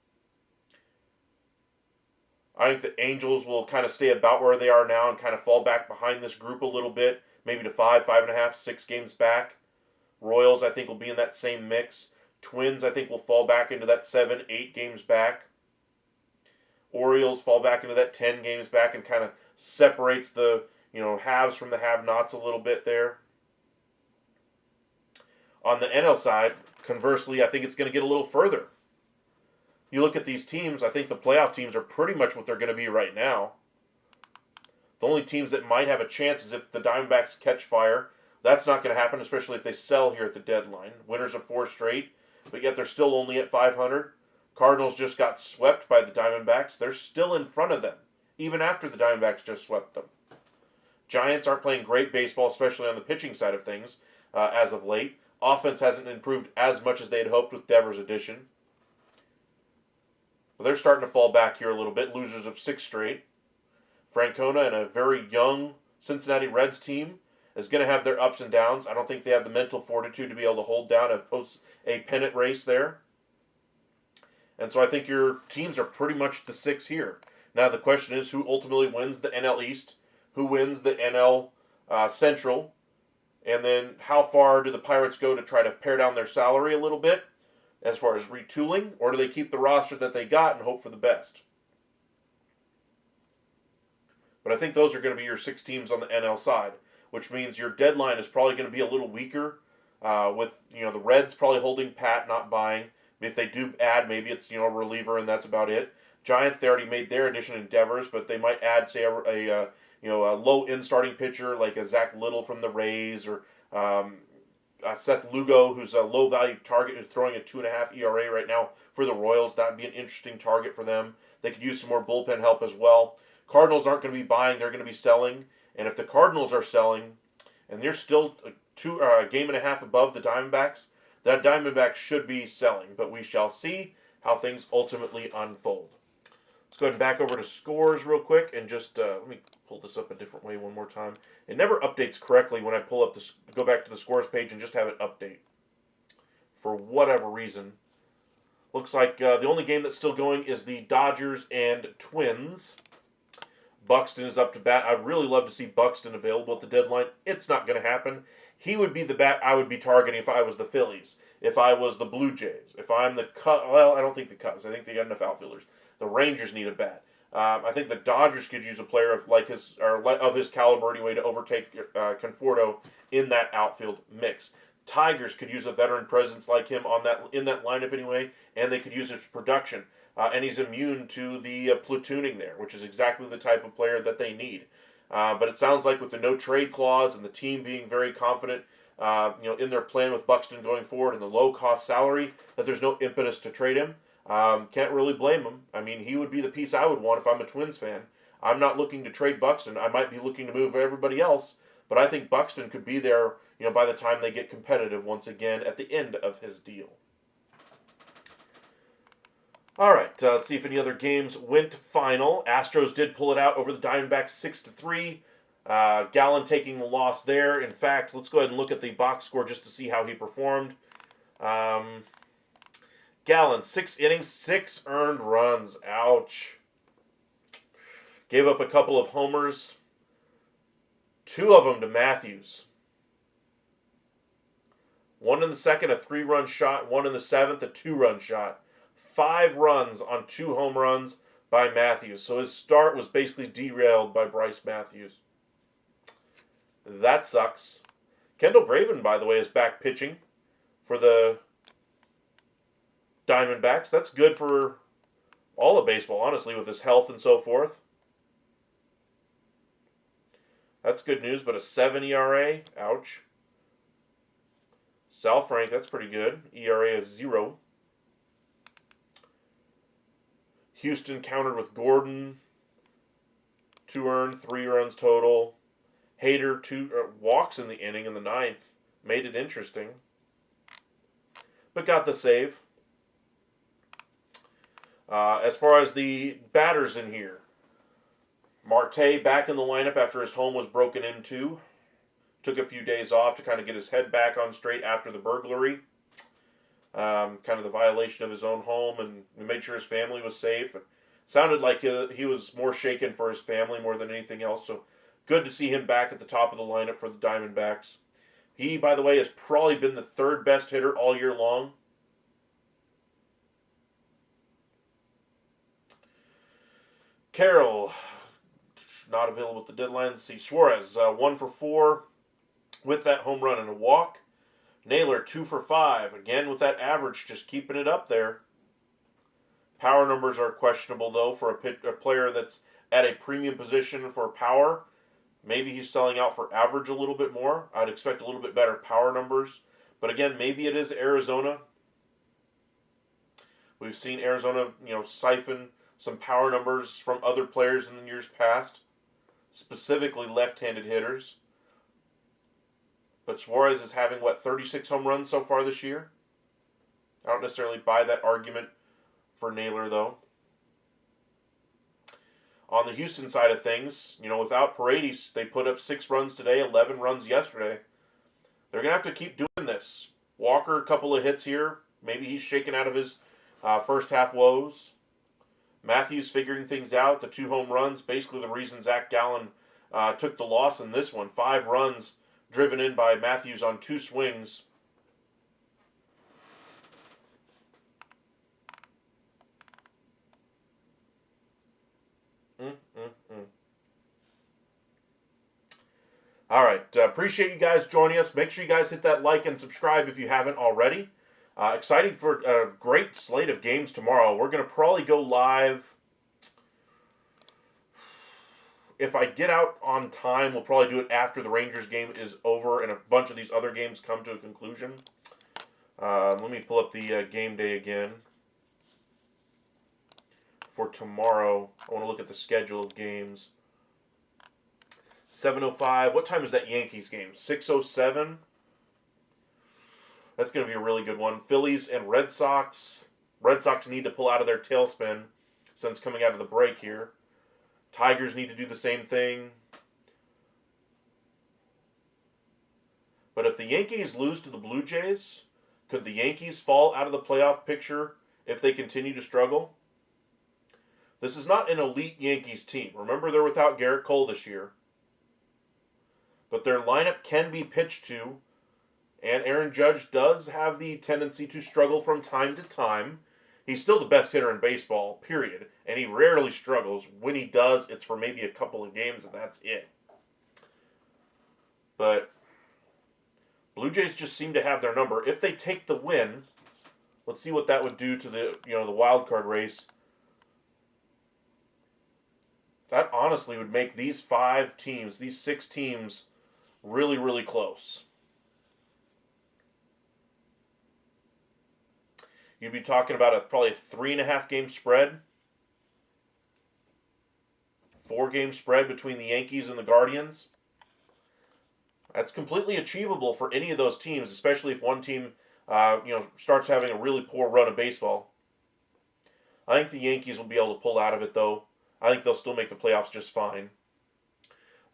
I think the Angels will kind of stay about where they are now and kind of fall back behind this group a little bit, maybe to 5.5, 6 games back. Royals, I think, will be in that same mix. Twins, I think, will fall back into that 7, 8 games back. Orioles fall back into that 10 games back and kind of separates the, haves from the have-nots a little bit there. On the NL side, conversely, I think it's going to get a little further. you look at these teams, I think the playoff teams are pretty much what they're going to be right now. The only teams that might have a chance is if the Diamondbacks catch fire. That's not going to happen, especially if they sell here at the deadline. Winners of 4 straight, but yet they're still only at 500. Cardinals just got swept by the Diamondbacks. They're still in front of them, even after the Diamondbacks just swept them. Giants aren't playing great baseball, especially on the pitching side of things, as of late. Offense hasn't improved as much as they had hoped with Devers' addition. But they're starting to fall back here a little bit, losers of 6 straight. Francona and a very young Cincinnati Reds team is going to have their ups and downs. I don't think they have the mental fortitude to be able to hold down a pennant race there. And so I think your teams are pretty much the 6 here. Now the question is, who ultimately wins the NL East? Who wins the NL Central? And then how far do the Pirates go to try to pare down their salary a little bit as far as retooling? Or do they keep the roster that they got and hope for the best? But I think those are going to be your 6 teams on the NL side, which means your deadline is probably going to be a little weaker, with the Reds probably holding pat, not buying. If they do add, maybe it's a reliever and that's about it. Giants, they already made their addition in Devers, but they might add, say, a low-end starting pitcher like a Zach Little from the Rays, or Seth Lugo, who's a low-value target, who's throwing a 2.5 ERA right now for the Royals. That would be an interesting target for them. They could use some more bullpen help as well. Cardinals aren't going to be buying; they're going to be selling. And if the Cardinals are selling, and they're still a game and a half above the Diamondbacks, that Diamondbacks should be selling. But we shall see how things ultimately unfold. Let's go ahead and back over to scores real quick, and just let me pull this up a different way one more time. It never updates correctly when I pull up go back to the scores page and just have it update for whatever reason. Looks like the only game that's still going is the Dodgers and Twins. Buxton is up to bat. I'd really love to see Buxton available at the deadline. It's not going to happen. He would be the bat I would be targeting if I was the Phillies, if I was the Blue Jays, if I'm the Cubs. Well, I don't think the Cubs. I think they got enough outfielders. The Rangers need a bat. I think the Dodgers could use a player of his caliber anyway to overtake Conforto in that outfield mix. Tigers could use a veteran presence like him in that lineup anyway, and they could use his production. And he's immune to the platooning there, which is exactly the type of player that they need. But it sounds like with the no trade clause and the team being very confident, in their plan with Buxton going forward and the low cost salary, that there's no impetus to trade him. Can't really blame him. I mean, he would be the piece I would want if I'm a Twins fan. I'm not looking to trade Buxton. I might be looking to move everybody else, but I think Buxton could be there, by the time they get competitive once again at the end of his deal. All right, let's see if any other games went final. Astros did pull it out over the Diamondbacks 6-3. Gallen taking the loss there. In fact, let's go ahead and look at the box score just to see how he performed. Gallen, 6 innings, 6 earned runs. Ouch. Gave up a couple of homers. 2 of them to Matthews. 1 in the second, a 3-run shot. 1 in the 7th, a 2-run shot. 5 runs on 2 home runs by Matthews. So his start was basically derailed by Bryce Matthews. That sucks. Kendall Graven, by the way, is back pitching for the Diamondbacks. That's good for all of baseball, honestly, with his health and so forth. That's good news, but a 7 ERA? Ouch. Sal Frank, that's pretty good. ERA of 0. Houston countered with Gordon. 2 earned, 3 runs total. Hader, 2 walks in the inning in the 9th. Made it interesting. But got the save. As far as the batters in here, Marte back in the lineup after his home was broken into. Took a few days off to kind of get his head back on straight after the burglary. Kind of the violation of his own home, and made sure his family was safe. It sounded like he was more shaken for his family more than anything else, so good to see him back at the top of the lineup for the Diamondbacks. He, by the way, has probably been the 3rd best hitter all year long. Carroll, not available at the deadline. Let's see, Suarez, 1 for 4 with that home run and a walk. Naylor, 2 for 5, again with that average, just keeping it up there. Power numbers are questionable, though, for a player that's at a premium position for power. Maybe he's selling out for average a little bit more. I'd expect a little bit better power numbers. But again, maybe it is Arizona. We've seen Arizona, siphon some power numbers from other players in the years past, specifically left-handed hitters. But Suarez is having, 36 home runs so far this year? I don't necessarily buy that argument for Naylor, though. On the Houston side of things, without Paredes, they put up 6 runs today, 11 runs yesterday. They're going to have to keep doing this. Walker, a couple of hits here. Maybe he's shaken out of his first half woes. Matthews figuring things out. The 2 home runs, basically the reason Zach Gallen took the loss in this one. 5 runs driven in by Matthews on 2 swings. All right. Appreciate you guys joining us. Make sure you guys hit that like and subscribe if you haven't already. Exciting for a great slate of games tomorrow. We're going to probably go live. If I get out on time, we'll probably do it after the Rangers game is over and a bunch of these other games come to a conclusion. Let me pull up the game day again. For tomorrow, I want to look at the schedule of games. 7:05. What time is that Yankees game? 6:07. That's going to be a really good one. Phillies and Red Sox. Red Sox need to pull out of their tailspin since coming out of the break here. Tigers need to do the same thing. But if the Yankees lose to the Blue Jays, could the Yankees fall out of the playoff picture if they continue to struggle? This is not an elite Yankees team. Remember, they're without Garrett Cole this year. But their lineup can be pitched to, and Aaron Judge does have the tendency to struggle from time to time. He's still the best hitter in baseball, period. And he rarely struggles. When he does, it's for maybe a couple of games, and that's it. But Blue Jays just seem to have their number. If they take the win, let's see what that would do to the the wild card race. That honestly would make these 5 teams, these 6 teams, really, really close. You'd be talking about probably a 3.5 game spread. 4 game spread between the Yankees and the Guardians. That's completely achievable for any of those teams, especially if one team, starts having a really poor run of baseball. I think the Yankees will be able to pull out of it, though. I think they'll still make the playoffs just fine.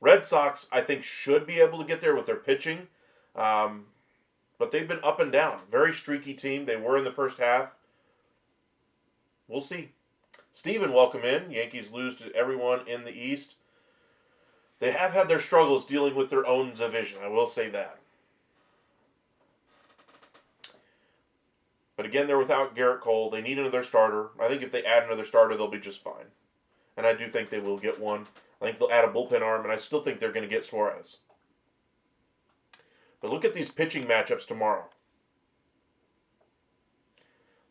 Red Sox, I think, should be able to get there with their pitching. But they've been up and down. Very streaky team. They were in the first half. We'll see. Steven, welcome in. Yankees lose to everyone in the East. They have had their struggles dealing with their own division. I will say that. But again, they're without Garrett Cole. They need another starter. I think if they add another starter, they'll be just fine. And I do think they will get one. I think they'll add a bullpen arm, and I still think they're going to get Suarez. But look at these pitching matchups tomorrow.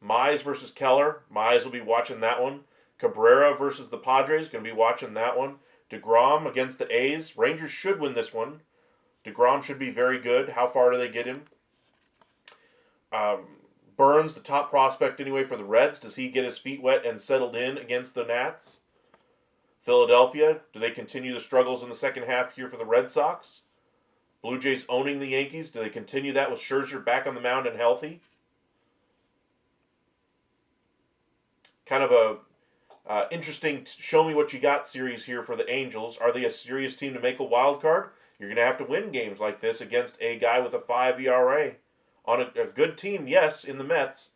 Mize versus Keller. Mize will be watching that one. Cabrera versus the Padres. Going to be watching that one. DeGrom against the A's. Rangers should win this one. DeGrom should be very good. How far do they get him? Burns, the top prospect anyway for the Reds. Does he get his feet wet and settled in against the Nats? Philadelphia, do they continue the struggles in the second half here for the Red Sox? Blue Jays owning the Yankees, do they continue that with Scherzer back on the mound and healthy? Kind of a interesting show-me-what-you-got series here for the Angels. Are they a serious team to make a wild card? You're going to have to win games like this against a guy with a 5 ERA. On a good team, yes, in the Mets.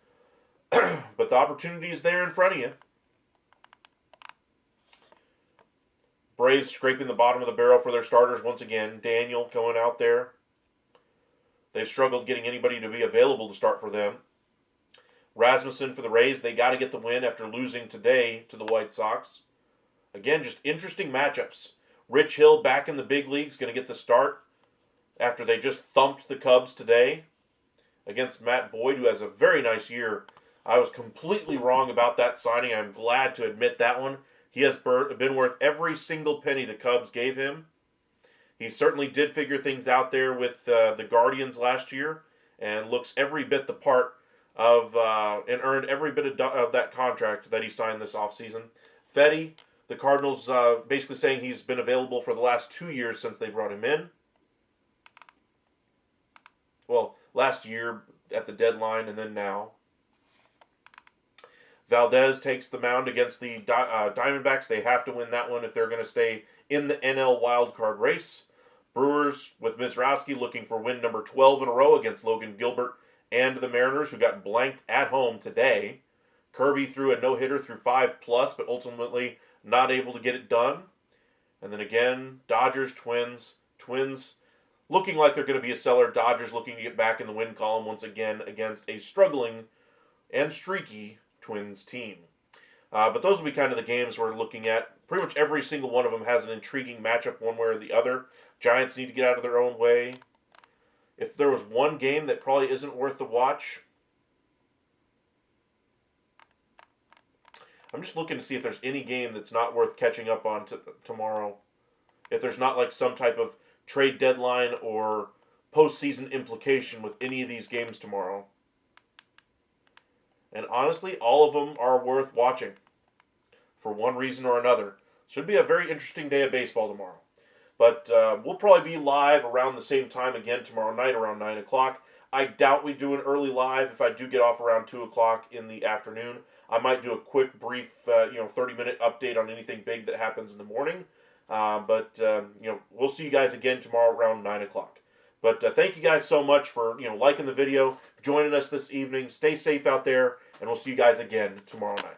But the opportunity is there in front of you. Braves scraping the bottom of the barrel for their starters once again. Daniel going out there. They've struggled getting anybody to be available to start for them. Rasmussen for the Rays. They got to get the win after losing today to the White Sox. Again, just interesting matchups. Rich Hill back in the big leagues, going to get the start after they just thumped the Cubs today against Matt Boyd, who has a very nice year I was completely wrong about that signing. I'm glad to admit that one. He has been worth every single penny the Cubs gave him. He certainly did figure things out there with the Guardians last year and looks every bit the part of and earned every bit of that contract that he signed this offseason. Fetty, the Cardinals basically saying he's been available for the last 2 years since they brought him in. Well, last year at the deadline and then now. Valdez takes the mound against the Diamondbacks. They have to win that one if they're going to stay in the NL wildcard race. Brewers with Mizrowski looking for win number 12 in a row against Logan Gilbert and the Mariners, who got blanked at home today. Kirby threw a no-hitter through 5+, but ultimately not able to get it done. And then again, Dodgers, Twins looking like they're going to be a seller. Dodgers looking to get back in the win column once again against a struggling and streaky Twins team. But those will be kind of the games we're looking at. Pretty much every single one of them has an intriguing matchup one way or the other. Giants need to get out of their own way. If there was one game that probably isn't worth the watch, I'm just looking to see if there's any game that's not worth catching up on tomorrow. If there's not like some type of trade deadline or postseason implication with any of these games tomorrow. And honestly, all of them are worth watching for one reason or another. Should be a very interesting day of baseball tomorrow. But we'll probably be live around the same time again tomorrow night around 9 o'clock. I doubt we do an early live. If I do get off around 2 o'clock in the afternoon, I might do a quick, brief, 30-minute update on anything big that happens in the morning. But we'll see you guys again tomorrow around 9 o'clock. But thank you guys so much for liking the video, joining us this evening. Stay safe out there, and we'll see you guys again tomorrow night.